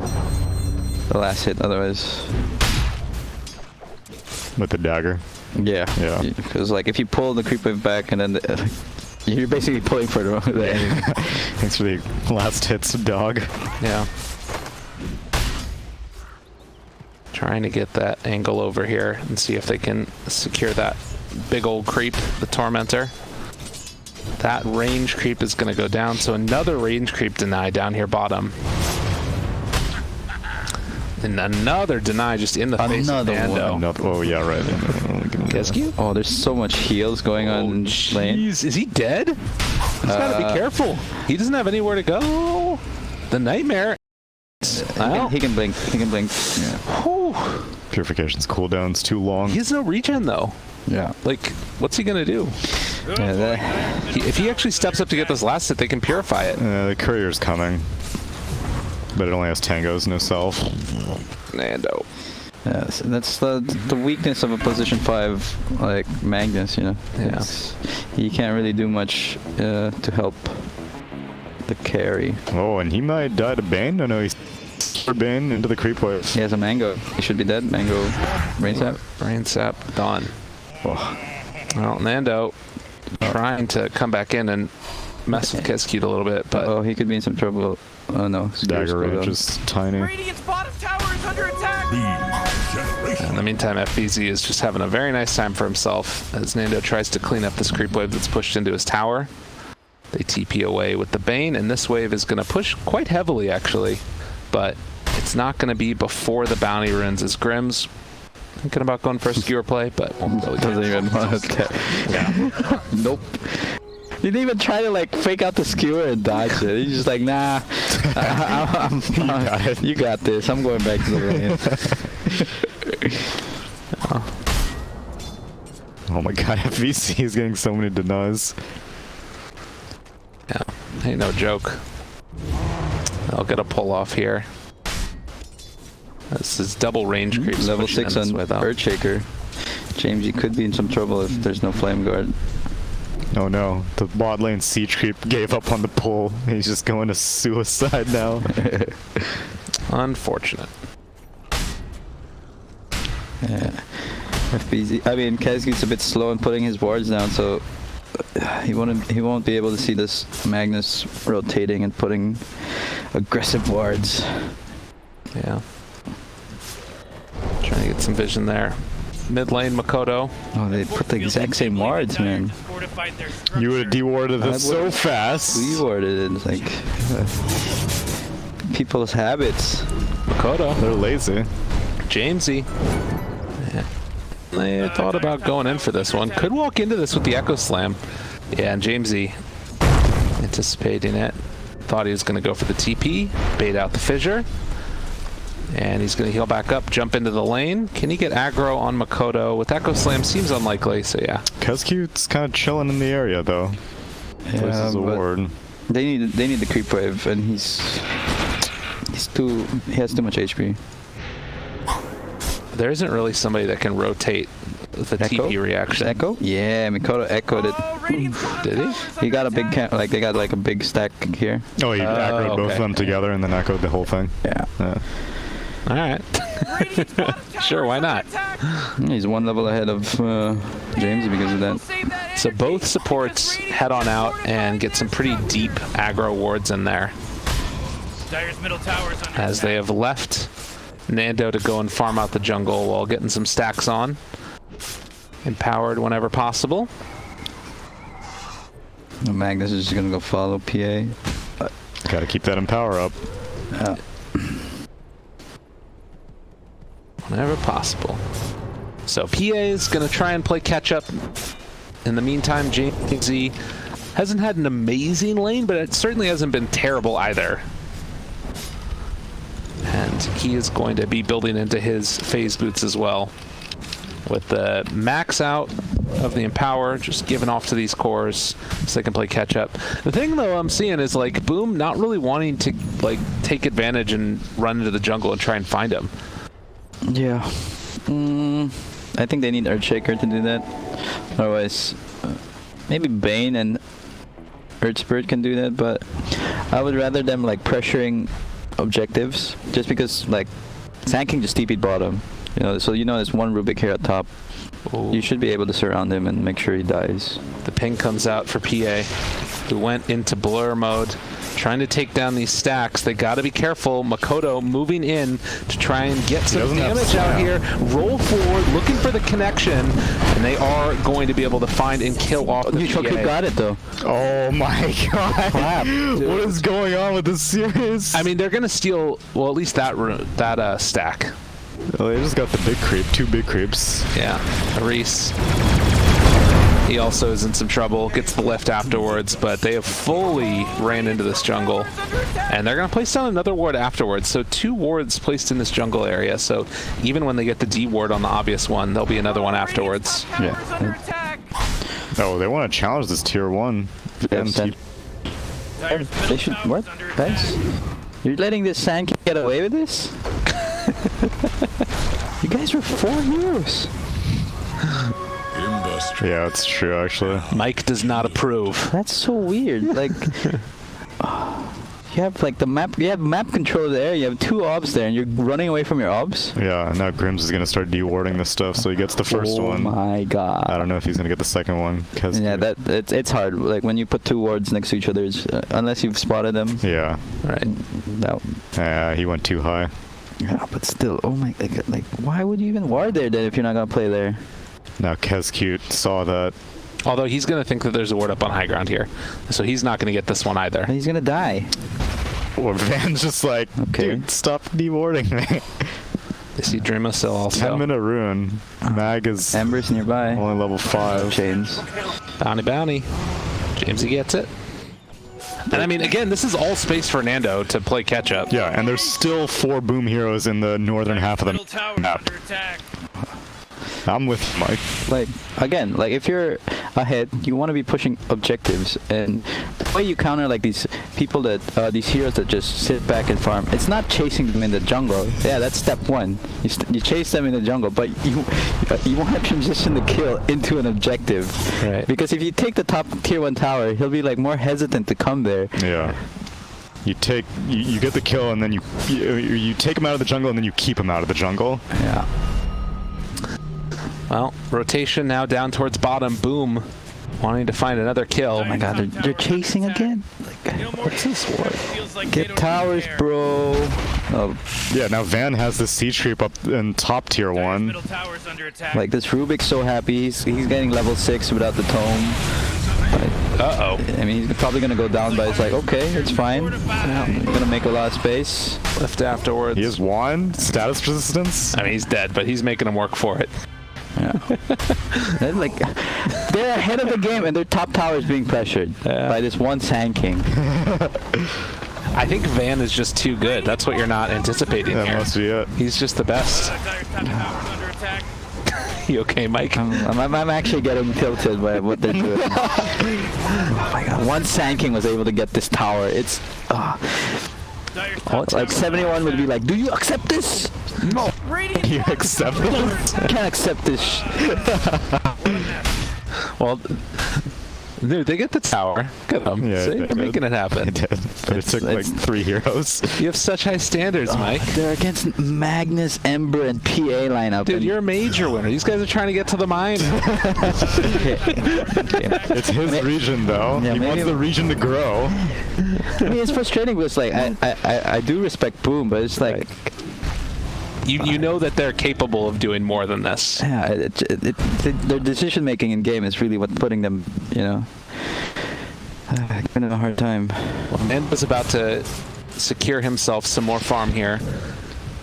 last hit, otherwise. With the dagger. Yeah. Yeah. Because like if you pull the creep wave back and then you're basically pulling for the enemy. Thanks for the last hits, dog. Yeah. Trying to get that angle over here and see if they can secure that big old creep, the Tormentor. That range creep is going to go down, so another range creep deny down here bottom. And another deny just in the face of Nando. Oh, yeah, right. Kezcute? Oh, there's so much heals going on in lane. Jeez, is he dead? He's got to be careful. He doesn't have anywhere to go. The Nightmare. He can blink. He can blink. Yeah. Whew. Purification's cooldown's too long. He has no regen though. Yeah. Like, what's he gonna do? Yeah, If he actually steps up to get this last hit, they can purify it. The courier's coming. But it only has tangos, no self. Nando. yeah, so that's the weakness of a position 5 like Magnus, you know. Yeah. He can't really do much to help the carry. Oh, and he might die to Bane? No, he's for Bane into the creep wave. He has a mango. He should be dead. Mango. Rain sap. Rain sap done. Oh. Well, Nando trying to come back in and mess with Kescute a little bit, but Oh, he could be in some trouble. Oh no. Dagger range is tiny. Radiant's bottom tower is under attack. in the meantime, FBZ is just having a very nice time for himself as Nando tries to clean up this creep wave that's pushed into his tower. They TP away with the Bane, and this wave is going to push quite heavily, actually. But it's not going to be before the bounty runes, as Grimm's thinking about going for a skewer play, but won't really Doesn't even want to. Yeah. Nope. He didn't even try to like fake out the skewer and dodge it. He's just like, nah, I'm fine. You got this. I'm going back to the lane. Oh my god, FVC is getting so many denies. Yeah, ain't no joke. I'll get a pull off here. This is double range creeps. Level pushing 6 in on this way, though. Earthshaker. James, you could be in some trouble if there's no flame guard. Oh no, the bot lane siege creep gave up on the pull. He's just going to suicide now. Unfortunate. Yeah. FBZ. I mean, Kescute's a bit slow in putting his wards down, so he won't be able to see this Magnus rotating and putting aggressive wards. Yeah. Trying to get some vision there. Mid lane, Makoto. Oh, they put the exact same wards, man. You would have dewarded this so fast. We warded it. It's like people's habits. Makoto. They're lazy. Jamesy. Yeah. They thought about going in for this one. Could walk into this with the Echo Slam. Yeah, and Jamesy anticipating it. Thought he was going to go for the TP, bait out the fissure. And he's going to heal back up, jump into the lane. Can he get aggro on Makoto? With Echo Slam, seems unlikely, so yeah. Kescute's kind of chilling in the area, though. Places a ward. They need the creep wave, and he has too much HP. There isn't really somebody that can rotate the Echo? TP reaction. Echo? Yeah, Makoto echoed it. Did he? He got a big they got like a big stack here. Oh, he aggroed both of them together and then echoed the whole thing. Yeah. All right. Sure, why not? He's one level ahead of James because of that. So both supports head on out and get some pretty deep aggro wards in there. Dire's middle tower is under As they have left Nando to go and farm out the jungle while getting some stacks on. Empowered whenever possible. Magnus is just gonna go follow PA. Gotta keep that empower up. Yeah. Whenever possible. So PA is going to try and play catch up. In the meantime, Jamesy hasn't had an amazing lane, but it certainly hasn't been terrible either. And he is going to be building into his phase boots as well. With the max out of the Empower, just giving off to these cores so they can play catch up. The thing though I'm seeing is like Boom not really wanting to like take advantage and run into the jungle and try and find him. Yeah. I think they need Earthshaker to do that. Otherwise, maybe Bane and Earthspirit can do that, but I would rather them like pressuring objectives, just because like Sand King just TP'd bottom. You know, so you know there's one Rubik here at top. Ooh. You should be able to surround him and make sure he dies. The ping comes out for PA, who went into blur mode, trying to take down these stacks. They got to be careful. Makoto moving in to try and get some damage out here. Roll forward, looking for the connection, and they are going to be able to find and kill off the Neutral PA. Cube got it though. Oh my god. Crap, What is going on with this series? I mean, they're going to steal, well, at least that stack. Oh, they just got the big creep, 2 big creeps. Yeah, Reese. He also is in some trouble, gets the lift afterwards, but they have fully ran into this jungle. And they're going to place down another ward afterwards. So 2 wards placed in this jungle area. So even when they get the D ward on the obvious one, there'll be another one afterwards. Yeah. Oh, they want to challenge this tier 1. They should. What? Guys? You're letting this Sand King get away with this? You guys were 4 heroes. Yeah, it's true, actually. Mike does not approve. That's so weird. Like, You have like the map. You have map control there. You have 2 obs there, and you're running away from your obs. Yeah, and now Grims is gonna start dewarding this stuff, so he gets the first one. Oh my god. I don't know if he's gonna get the second one. Cause Yeah, it's hard. Like when you put 2 wards next to each other, unless you've spotted them. Yeah. Right. Yeah, he went too high. Yeah, but still, oh my, like why would you even ward there then if you're not gonna play there? Now Cute saw that. Although he's going to think that there's a ward up on high ground here. So he's not going to get this one either. He's gonna die. Or Van's just like, Okay. dude, stop dewarding me. They see Dreamo still also. 10-minute rune. Mag is Ember's nearby. only level 5. Chains. Bounty. Jamesy gets it. And I mean, again, this is all space for Nando to play catch up. Yeah, and there's still 4 boom heroes in the northern half of the map. I'm with Mike. Like again, like if you're ahead, you want to be pushing objectives, and the way you counter like these people that these heroes that just sit back and farm, it's not chasing them in the jungle. Yeah, that's step 1. You chase them in the jungle, but you want to transition the kill into an objective. Right. Because if you take the top tier 1 tower, he'll be like more hesitant to come there. Yeah. You get the kill, and then you take him out of the jungle, and then you keep him out of the jungle. Yeah. Well, rotation now down towards bottom. Boom. Wanting to find another kill. Oh my god, they're chasing again? Like, what's this ward? Get towers, bro. Oh, Yeah, now Van has the siege creep up in top tier 1. like this Rubik's so happy. He's getting level 6 without the tome. Uh-oh. I mean, he's probably gonna go down, but it's like, okay, it's fine. I'm gonna make a lot of space. Left afterwards. He has 1 status resistance. I mean, he's dead, but he's making him work for it. Yeah. They're like, they're ahead of the game, and their top tower is being pressured by this one Sand King. I think Van is just too good. That's what you're not anticipating That here. must be it. He's just the best. You okay, Mike? I'm actually getting tilted by what they're doing. Oh my god. One Sand King was able to get this tower. It's it's like 71 would be like, do you accept this? No. You accept it? I can't accept this. Well, dude, they get the tower. Look at them. Yeah, See, they they're did. making it happen. It did. But it took like 3 heroes. You have such high standards, Mike. They're against Magnus, Ember, and PA lineup. Dude, and you're a major winner. These guys are trying to get to the mine. It's his region, though. Yeah, He wants maybe- the region to grow. I mean, it's frustrating because like I do respect Boom, but it's like You know that they're capable of doing more than this. yeah, their decision making in game is really what's putting them, giving them a hard time. Nando's about to secure himself some more farm here,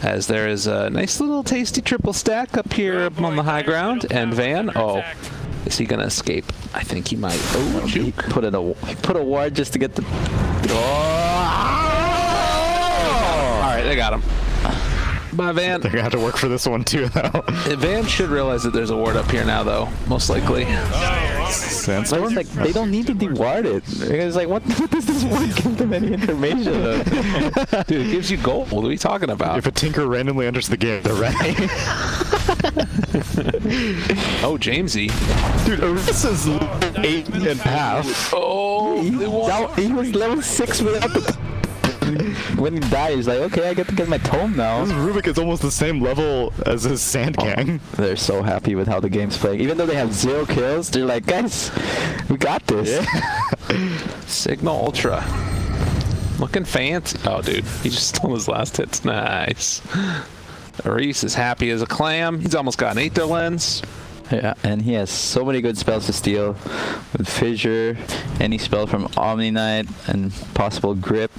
as there is a nice little tasty triple stack up here on the high ground. And Van, oh, is he gonna escape? I think he might. Oh, He juke. put a ward just to get the. All right, they got him. Bye, Van. They're gonna have to work for this one too, though. Van should realize that there's a ward up here now, though. Most likely. Sandstorm? Like they don't need to deward it. It's like what does this ward give them any information? Dude, it gives you gold. What are we talking about? If a Tinker randomly enters the game, they're ready. Oh, Jamesy. Dude, Arisa's 8.5. Oh, they won. He was level 6 without the. When he died, he's like, okay, I get to get my tome now. This Rubik is almost the same level as his Sand King. They're so happy with how the game's playing. Even though they have 0 kills, they're like, guys, we got this. Cignal Ultra. Looking fancy. Oh, dude. He just stole his last hits. Nice. Reese is happy as a clam. He's almost got an Aether Lens. Yeah, and he has so many good spells to steal with Fissure, any spell from Omni Knight, and possible Grip.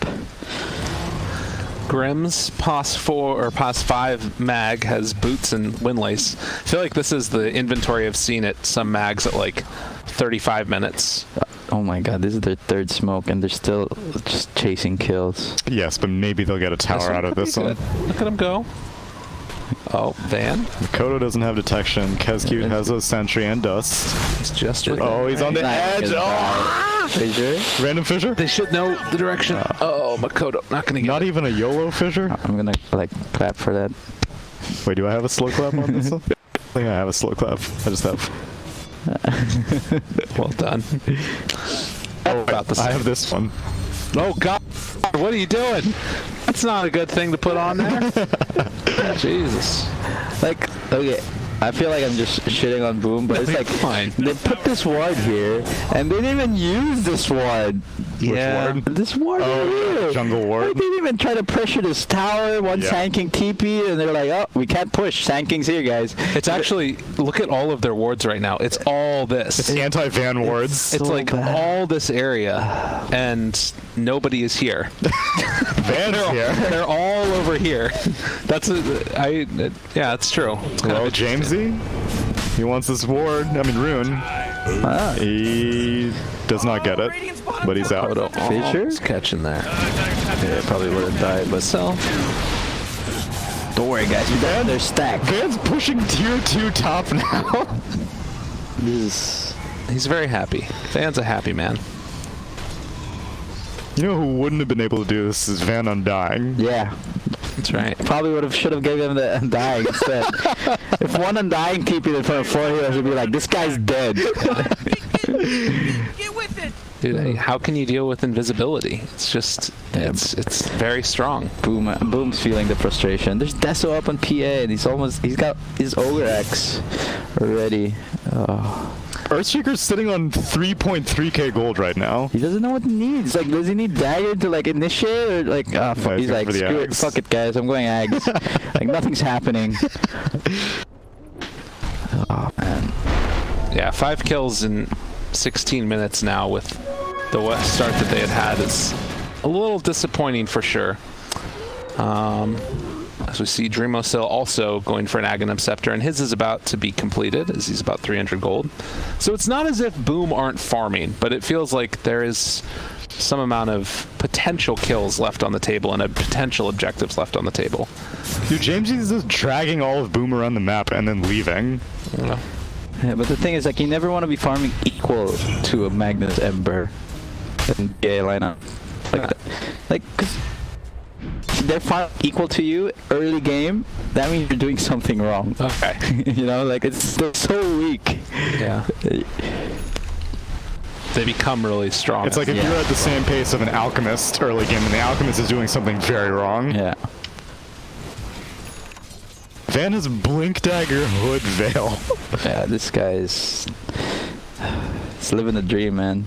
Grimm's Pos 4 or Pos 5 mag has boots and windlace. I feel like this is the inventory I've seen at some mags at like 35 minutes. Oh my god, this is their 3rd smoke, and they're still just chasing kills. Yes, but maybe they'll get a tower out of this one. Look at him go. Oh, Van. Makoto doesn't have detection. Kezcute has a sentry and dust. He's just Oh, he's on the edge. Oh! Fissure? Random fissure? They should know the direction. Oh, Makoto. Not going to get Not it. even a YOLO fissure? I'm gonna like clap for that. Wait, do I have a slow clap on this one? I think I have a slow clap. I just have. Well done. Oh, About the I same. have this one. Oh, God. What are you doing? That's not a good thing to put on there. Jesus. Like, okay, I feel like I'm just shitting on Boom, but it's like, fine. they put this ward here, and they didn't even use this ward. Yeah. This ward here. Jungle ward. Like, they didn't even try to pressure this tower, one Sand King TP, and they're like, oh, we can't push. Sand King's here, guys. It's actually, look at all of their wards right now. It's all this. It's anti-van wards. It's so like bad. all this area, and nobody is here. Van's here. They're all over here. That's yeah, it's true. It's kind Well, of Jamesy, he wants this ward. I mean, Rune. He does not get it, but he's out. Fisher? He's catching there. Yeah, probably would have died, but So, don't worry, guys. They're stacked. Van's pushing tier 2 top now. This he's very happy. Van's a happy man. You know who wouldn't have been able to do this is Van Undying. yeah. That's right. Probably should have given him the Undying instead. If one Undying TP in front of 4 heroes, would be like, this guy's dead. Get with it. Dude, how can you deal with invisibility? It's just, it's very strong. Boom's feeling the frustration. There's Deso up on PA, and he's got his Ogre X already. Earthshaker's sitting on 3.3k gold right now. He doesn't know what he needs. Like, does he need Dagger to like initiate, or like, fuck, he's like, for the screw it, Ags. fuck it, guys, I'm going Ags. Like, nothing's happening. Oh man. Yeah, 5 kills in 16 minutes now with the start that they had is a little disappointing for sure. As we see Dreamosil also going for an Aghanim Scepter, and his is about to be completed as he's about 300 gold. So it's not as if Boom aren't farming, but it feels like there is some amount of potential kills left on the table and potential objectives left on the table. Dude, Jamesy's just dragging all of Boom around the map and then leaving. You know? Yeah, but the thing is, like, you never want to be farming equal to a Magnus Ember and PA lineup. Like, like, cause they're farming equal to you early game. That means you're doing something wrong. Okay. You know, like, they're so weak. Yeah. They become really strong. It's like if you're at the same pace of an Alchemist early game and the Alchemist is doing something very wrong. Yeah. Van has Blink Dagger, Hood, Veil. Yeah, this guy is living the dream, man.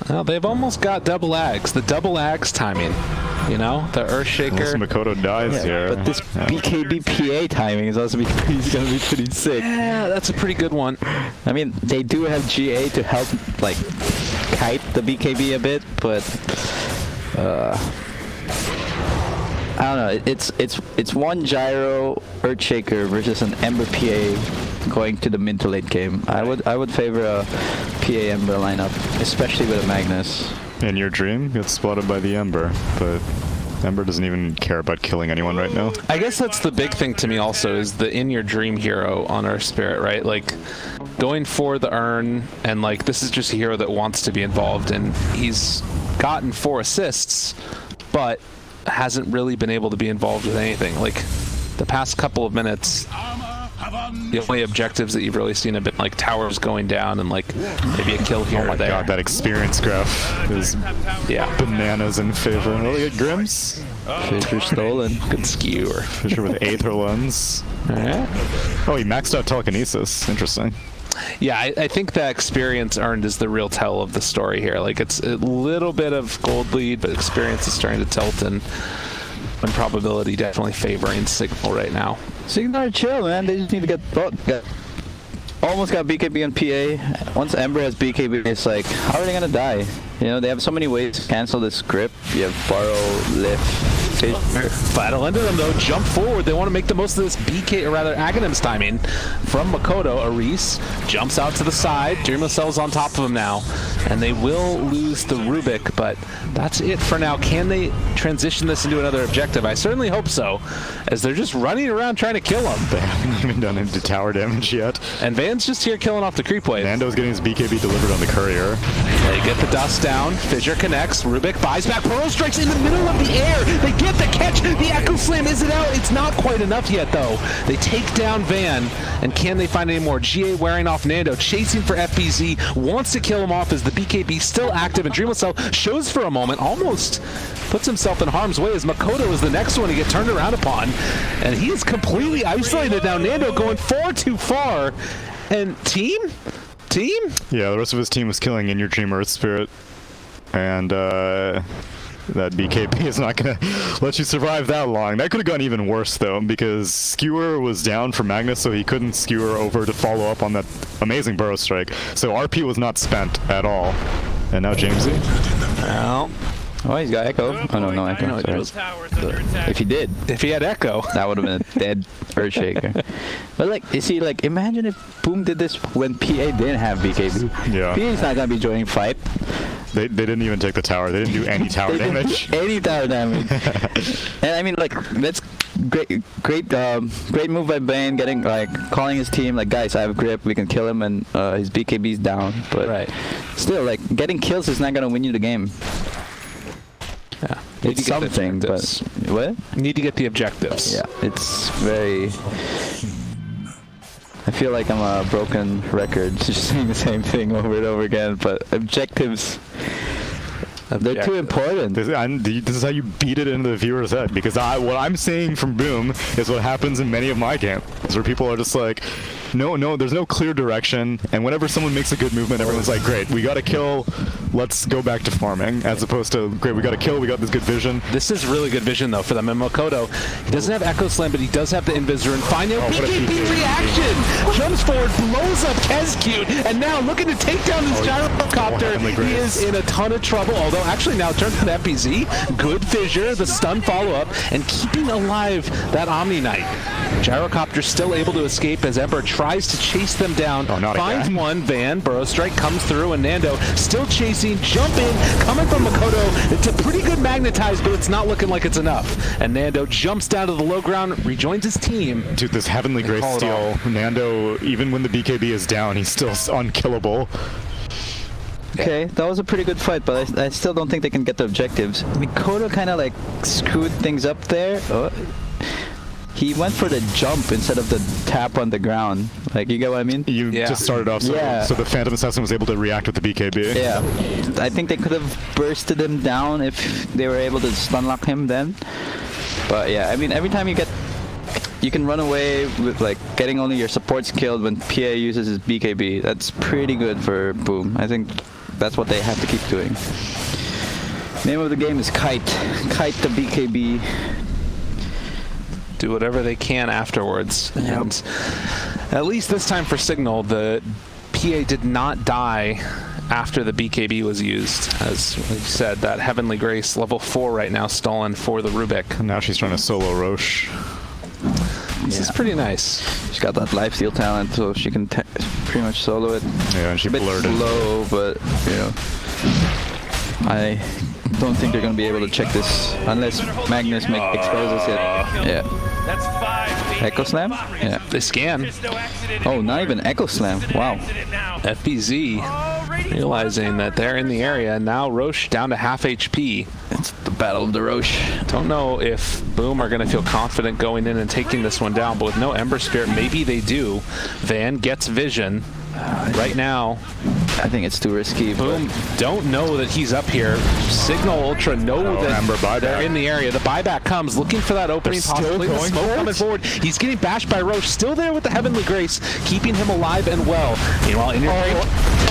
Well, they've almost got double Ags. The double Ags timing, you know, the Earthshaker. Unless Makoto dies here. But this BKB PA timing is also he's gonna be pretty sick. Yeah, that's a pretty good one. I mean, they do have GA to help, like, kite the BKB a bit, but I don't know. It's one Gyro Earthshaker versus an Ember PA going to the mid to late game. I would favor a PA Ember lineup, especially with a Magnus. In your dream, gets spotted by the Ember, but Ember doesn't even care about killing anyone right now. I guess that's the big thing to me also is the in your dream hero on Earth Spirit, right? Like going for the urn, and like this is just a hero that wants to be involved, and he's gotten 4 assists, but hasn't really been able to be involved with anything. Like the past couple of minutes, the only objectives that you've really seen have been like towers going down and like maybe a kill here Oh my or there. god, that experience graph is bananas in favor. Oh, look at Grims. Fisher stolen. Good skewer. Fisher with Aether Lens. Alright. Oh, he maxed out Telekinesis. Interesting. Yeah, I think that experience earned is the real tell of the story here. Like, it's a little bit of gold lead, but experience is starting to tilt, and probability definitely favoring Cignal right now. Cignal are chill, man. They just need to get almost got BKB and PA. Once Ember has BKB, it's like, how are they gonna die? You know, they have so many ways to cancel this grip. You have Borrow, Lift, Fisher. Battle into them though, jump forward. They want to make the most of this BK, or rather Aghanim's timing from Makoto. Aris jumps out to the side. Dreamocel's on top of him now, and they will lose the Rubik, but that's it for now. Can they transition this into another objective? I certainly hope so, as they're just running around trying to kill him. They haven't even done into tower damage yet. And Van's just here killing off the creep wave. Nando's getting his BKB delivered on the courier. They get the dust down. Fissure connects. Rubik buys back. Pearl strikes in the middle of the air. They get the catch. The Echo Slam. Is it out? It's not quite enough yet, though. They take down Van. And can they find any more? GA wearing off Nando. Chasing for FBZ. Wants to kill him off as the BKB still active. And Dreamless Cell shows for a moment. Almost puts himself in harm's way as Makoto is the next one to get turned around upon. And he is completely isolated now. Nando going far too far. And team? Yeah, the rest of his team was killing In Your Dream Earth Spirit. And that BKB is not going to let you survive that long. That could have gone even worse, though, because Skewer was down for Magnus, so he couldn't skewer over to follow up on that amazing Burrow Strike. So RP was not spent at all. And now Jamesy. Well, Oh, he's got Echo. Oh, no Echo. If he did. If he had Echo. That would have been a dead Earthshaker. But, like, you see, like, imagine if Boom did this when PA didn't have BKB. Yeah. PA's not going to be joining fight. They didn't even take the tower. They didn't do any tower damage. Any tower damage. And, I mean, like, that's great move by Bane, getting, like, calling his team, like, guys, I have grip, we can kill him, and his BKB's down. But still, like, getting kills is not going to win you the game. Yeah, It's something, but what? Need to get the objectives. Yeah, it's very. I feel like I'm a broken record, just saying the same thing over and over again. But objectives, they're too important. This is how you beat it into the viewer's head. Because what I'm seeing from Boom is what happens in many of my games, where people are just like, no, there's no clear direction, and whenever someone makes a good movement, everyone's like, great, we got to kill, let's go back to farming, as opposed to, great, we got to kill, we got this good vision. This is really good vision, though, for them. And Makoto, he doesn't have Echo Slam, but he does have the Invisor, and finally, BKB reaction! Jumps forward, blows up Kescute, and now looking to take down this gyrocopter. He is in a ton of trouble, although actually now turns to the FBZ. Good Fissure, the stun follow-up, and keeping alive that Omni Knight. Gyrocopter still able to escape as Ember tries to chase them down. Finds again. one. Van, Burrow Strike comes through, and Nando still chasing, jump in, coming from Makoto. It's a pretty good magnetize, but it's not looking like it's enough. And Nando jumps down to the low ground, rejoins his team. Dude, this Heavenly Grace steal, Nando, even when the BKB is down, he's still unkillable. Okay, that was a pretty good fight, but I still don't think they can get the objectives. Makoto kind of like screwed things up there. He went for the jump instead of the tap on the ground. Like, you get what I mean? You just started off so the Phantom Assassin was able to react with the BKB. Yeah. I think they could have bursted him down if they were able to stunlock him then. But yeah, I mean, every time you can run away with, like, getting only your supports killed when PA uses his BKB. That's pretty good for Boom. I think that's what they have to keep doing. Name of the game is Kite. Kite the BKB. Do whatever they can afterwards. And at least this time for Cignal, the PA did not die after the BKB was used. As we said, that Heavenly Grace level 4 right now stolen for the Rubik. And now she's trying to solo Roche. This is pretty nice. She's got that lifesteal talent, so she can pretty much solo it. Yeah, and she blurred it. A bit slow, but, you know, I don't think they're going to be able to check this unless Magnus exposes it. Yeah. That's 5. Echo Slam? Yeah. They scan. Oh, not even Echo Slam. Wow. FBZ realizing that they're in the area, and now Roche down to half HP. It's the battle of the Roche. Don't know if Boom are going to feel confident going in and taking this one down, but with no Ember Spirit, maybe they do. Van gets vision. Right now, I think it's too risky. Boom don't know that he's up here. Cignal Ultra know that they're in the area. The buyback comes, looking for that opening, possibly the smoke coming forward. He's getting bashed by Roche, still there with the Heavenly Grace, keeping him alive and well. Meanwhile, In Your Dream,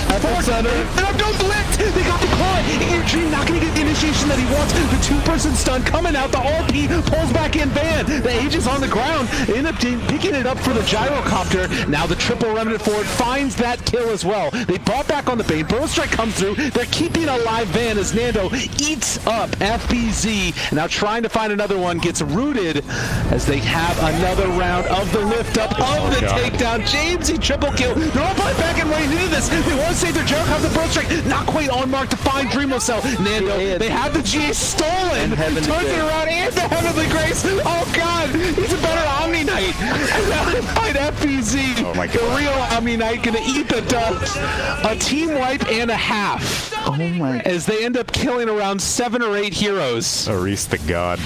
don't blitz! They got the claw! In Your Dream not going to get the initiation that he wants. The two-person stun coming out. The RP pulls back in Van. The Aegis on the ground. End up picking it up for the gyrocopter. Now the triple remnant forward finds that kill as well. They brought back on the Bane. Burrow Strike comes through. They're keeping alive Van as Nando eats up FBZ. Now trying to find another one, gets rooted as they have another round of the lift up of the takedown. Jamesy triple kill. They're all playing back and right into this. They want to save their Jericho have the Burrow Strike. Not quite on mark to find Dreamo Cell. Nando, they have the GA stolen. Turns it around and the Heavenly Grace. Oh god, he's a better Omni Knight. And now they find FBZ. Oh my god. The real Omni Knight gonna eat the dust. A team wipe and a half. Oh my. As they end up killing around 7 or 8 heroes. Aris the god.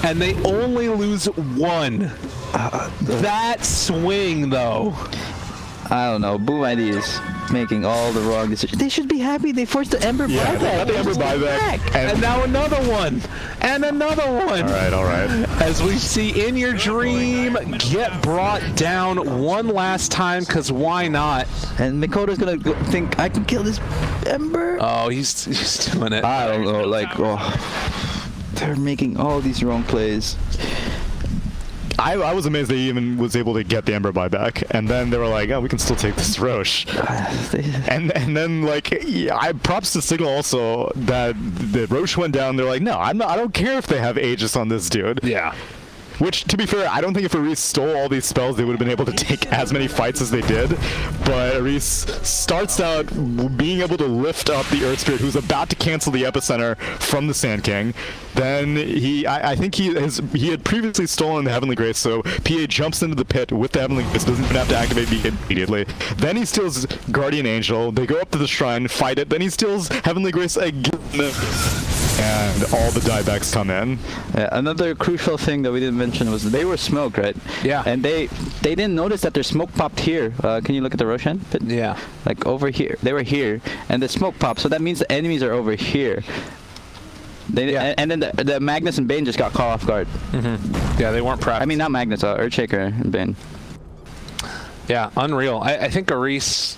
And they only lose 1. That swing, though. I don't know. Boom ID is making all the wrong decisions. They should be happy they forced the Ember buyback. They got the Ember buyback. And now another one. And another one. All right. As we see In Your Dream get brought down one last time, because why not? And Makoto's gonna think, I can kill this Ember. Oh, he's doing it. I don't know. Like, they're making all these wrong plays. I was amazed they even was able to get the Ember buyback, and then they were like, "Oh, we can still take this Roche." and then like, yeah, I props to Cignal also that the Roche went down. They're like, "No, I don't care if they have Aegis on this dude." Yeah. Which, to be fair, I don't think if Aris stole all these spells, they would have been able to take as many fights as they did. But Aris starts out being able to lift up the Earth Spirit, who's about to cancel the Epicenter from the Sand King. Then I think he had previously stolen the Heavenly Grace, so PA jumps into the pit with the Heavenly Grace, doesn't even have to activate immediately. Then he steals Guardian Angel. They go up to the shrine, fight it. Then he steals Heavenly Grace again. And all the diebacks come in. Yeah, another crucial thing that we didn't mention was they were smoked, right? Yeah. And they didn't notice that their smoke popped here. Can you look at the Roshan pit? Yeah. Like over here. They were here, and the smoke popped. So that means the enemies are over here. And then the Magnus and Bane just got caught off guard. Mm-hmm. Yeah, they weren't prepped. I mean, not Magnus, Earthshaker and Bane. Yeah, unreal. I think Aris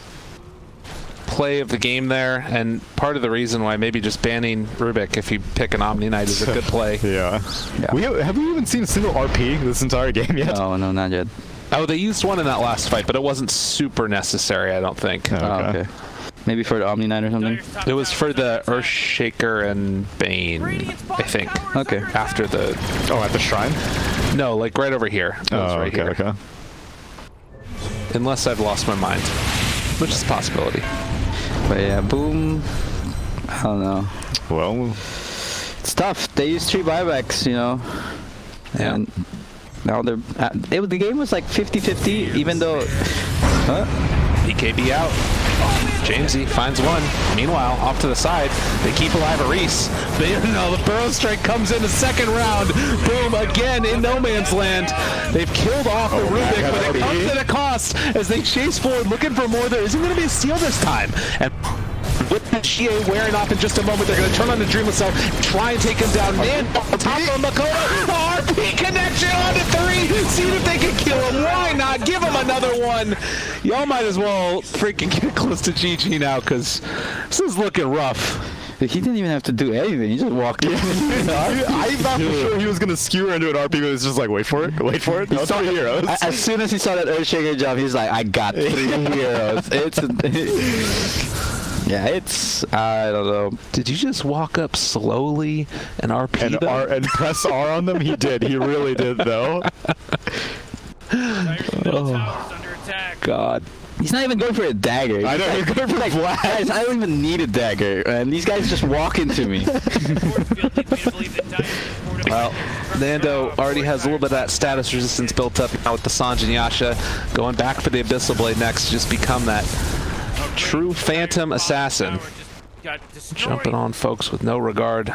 play of the game there, and part of the reason why maybe just banning Rubik if you pick an Omni Knight is a good play. Yeah. Have we even seen a single RP this entire game yet? Oh, no, not yet. Oh, they used one in that last fight, but it wasn't super necessary, I don't think. Oh, okay. Maybe for the Omni Knight or something? It was for the Earthshaker and Bane, I think. Okay. After the... Oh, at the shrine? No, like right over here. It was right here. Okay. Unless I've lost my mind, which is a possibility. But yeah, Boom, I don't know. Well, it's tough. They used 3 buybacks, you know. Yeah. And now they're... the game was like 50-50, even though... BKB out. Jamesy finds one. Meanwhile, off to the side, they keep alive Aris. The Burrow Strike comes in the second round. Boom, again in no man's land. They've killed off the Rubik, but it comes at a cost as they chase forward looking for more. There isn't going to be a steal this time. And with the GA wearing off in just a moment, they're going to turn on the Dreamo Cell, try and take him down. Man, on top of Makoto, RP connection on to 3. See if they can kill him. Why not? Give him another one. Y'all might as well freaking get close to GG now, because this is looking rough. He didn't even have to do anything. He just walked in. I thought for sure he was going to skewer into an RP, but it was just like, wait for it. That's 3 heroes. As soon as he saw that Earthshaker jump, he's like, I got 3 heroes. Yeah, it's... I don't know. Did you just walk up slowly and RP them? And press R on them? He did. He really did, though. Oh, God. He's not even going for a dagger. I know, he's going for blast. Guys, I don't even need a dagger, and these guys just walk into me. Well, Nando already has a little bit of that status resistance built up now with the Sanj and Yasha. Going back for the Abyssal Blade next to just become that true Phantom Assassin. Jumping on folks with no regard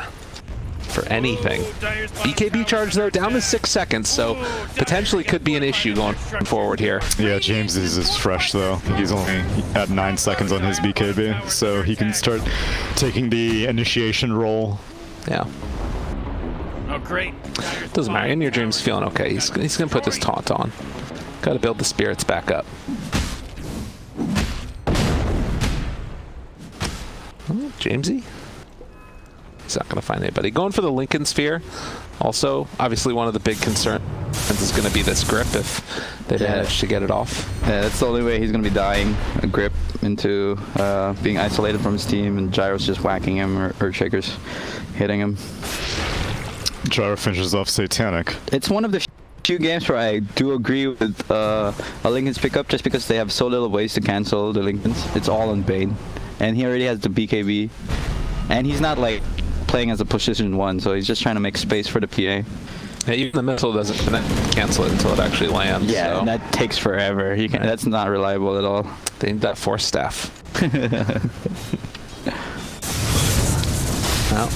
for anything. BKB charge, though, down to 6 seconds, so potentially could be an issue going forward here. Yeah, James is fresh, though. He's only at 9 seconds on his BKB, so he can start taking the initiation role. Yeah. Oh, great. Doesn't matter. In Your Dream's feeling okay. He's going to put this taunt on. Got to build the spirits back up. Oh, Jamesy? He's not going to find anybody. Going for the Lincoln Sphere. Also, obviously one of the big concerns is going to be this grip if they manage to get it off. Yeah, that's the only way he's going to be dying. A grip into being isolated from his team, and Gyro's just whacking him, or Earthshaker's hitting him. Gyro finishes off Satanic. It's one of the few games where I do agree with a Linken's pickup, just because they have so little ways to cancel the Linken's. It's all on Bane. and he already has the BKB, and he's not like playing as a position 1, so he's just trying to make space for the PA. Yeah, even the missile doesn't cancel it until it actually lands. Yeah, so. and that takes forever. That's not reliable at all. They need that force staff. Well,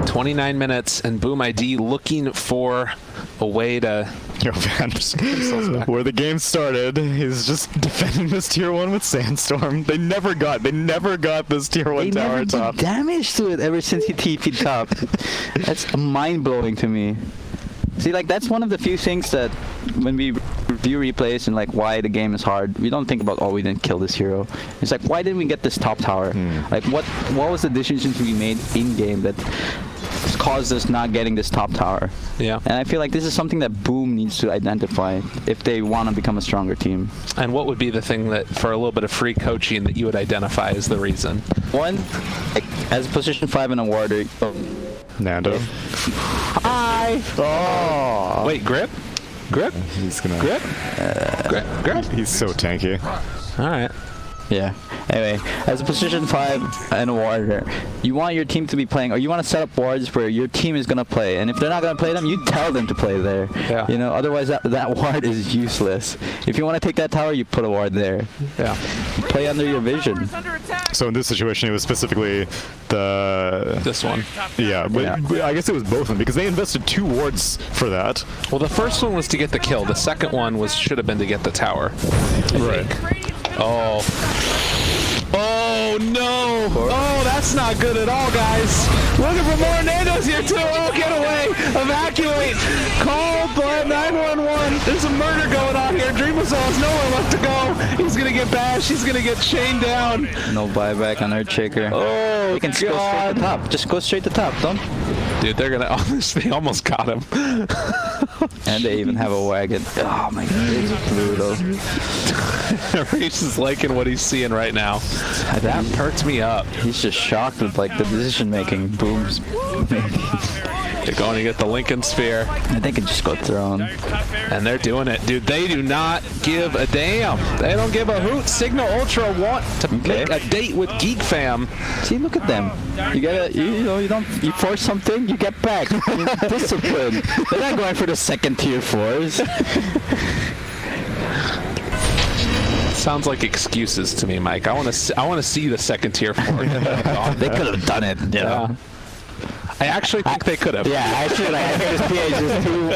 29 minutes, and Boom ID looking for a way to... Yo, man, where the game started, he's just defending this tier 1 with Sandstorm. They never got this tier 1 They tower never top. did damage to it ever since he TP'd top. That's mind-blowing to me. See, like, that's one of the few things that when we review replays and like why the game is hard, we don't think about, oh, we didn't kill this hero. It's like, why didn't we get this top tower? Like, what was the decisions we made in game that caused us not getting this top tower? Yeah. And I feel like this is something that Boom needs to identify if they want to become a stronger team. And what would be the thing that, for a little bit of free coaching, that you would identify as the reason? One, like, as a position 5 in a warder. Nando. Hi! Oh! Wait, Grip? Grip? He's gonna... Grip? Grip? He's so tanky. All right. Yeah. Anyway, as a position 5 and a warder, you want your team to be playing, or you want to set up wards where your team is gonna play. And if they're not gonna play them, you tell them to play there. Yeah. You know, otherwise that ward is useless. If you want to take that tower, you put a ward there. Yeah. Play under your vision. So in this situation, it was specifically the... This one. Yeah, but I guess it was both of them, because they invested 2 wards for that. Well, the first one was to get the kill. The second one should have been to get the tower. Right. Oh. Oh, no. Oh, that's not good at all, guys. Looking for more Nandos here, too. Oh, get away. Evacuate. Call 911. There's a murder going on here. Dreamwhistle has nowhere left to go. He's going to get bashed. He's going to get chained down. No buyback on Earthshaker. Oh, they can go straight to top. Just go straight to top, don't. Dude, they're going to... They almost got him. And they even have a wagon. Oh, my God. It's brutal. Reese is liking what he's seeing right now. That hurts me up. He's just shocked with like the decision making. Boom's. They're going to get the Lincoln Sphere. I think it just got thrown. And they're doing it. Dude, they do not give a damn. They don't give a hoot. Cignal Ultra want to make a date with Geek Fam. See, look at them. You gotta, you force something, you get back. Discipline. They're not going for the second tier 4s. Sounds like excuses to me, Mike. I want to see the second tier 4. They could have done it. Yeah. I actually think they could have. Yeah, actually, I think this PA is too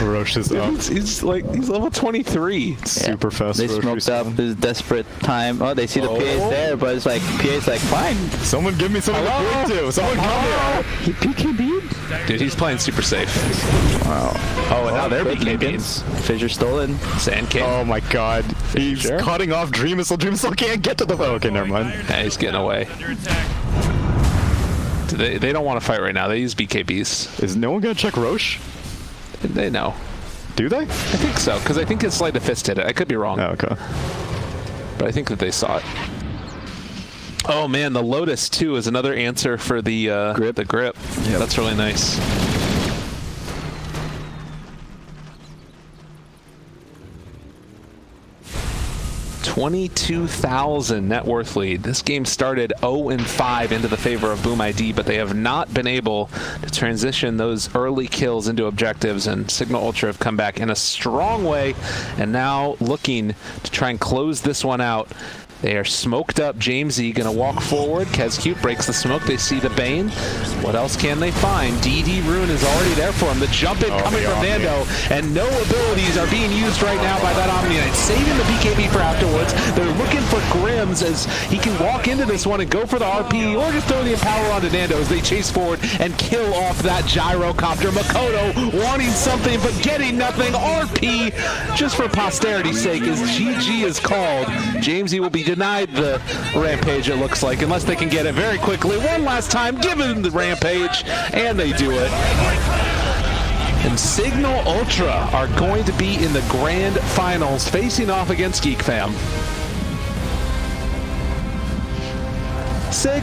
far. Roche is up. He's level 23. Super fast. They Roche smoked up this desperate time. Oh, they see the PA's there, but it's like, PA's like, fine. Someone give me something to break to. Someone come here. He PKB'd? Dude, he's playing super safe. Wow. Oh, and now they're BKBing. Fissure stolen. Sand King. Oh my God. He's Sure. cutting off Dreamwhistle. Dreamwhistle can't get to the... Oh, okay, never mind. Yeah, he's getting away. They don't want to fight right now. They use BKBs. Is no one gonna check Roche? They know. Do they? I think so, because I think it's Sleight of Fist hit it. I could be wrong. Oh, okay. But I think that they saw it. Oh man, the Lotus too is another answer for the grip. The grip. Yeah, that's really nice. $22,000 net worth lead. This game started 0-5 into the favor of Boom ID, but they have not been able to transition those early kills into objectives, and Cignal Ultra have come back in a strong way and now looking to try and close this one out. They are smoked up. James E gonna walk forward. KezCube breaks the smoke. They see the Bane. What else can they find? DD Rune is already there for him. The jump in coming from Nando, and no abilities are being used right now by that Omni Knight. Saving the BKB for afterwards. They're looking for Grims as he can walk into this one and go for the RP, or just throw the Empower onto Nando as they chase forward and kill off that gyrocopter. Makoto wanting something but getting nothing. RP, just for posterity's sake, as GG is called. James E will be denied the rampage, it looks like, unless they can get it very quickly. One last time, give them the rampage, and they do it. And Cignal Ultra are going to be in the grand finals, facing off against Geek Fam. Sig.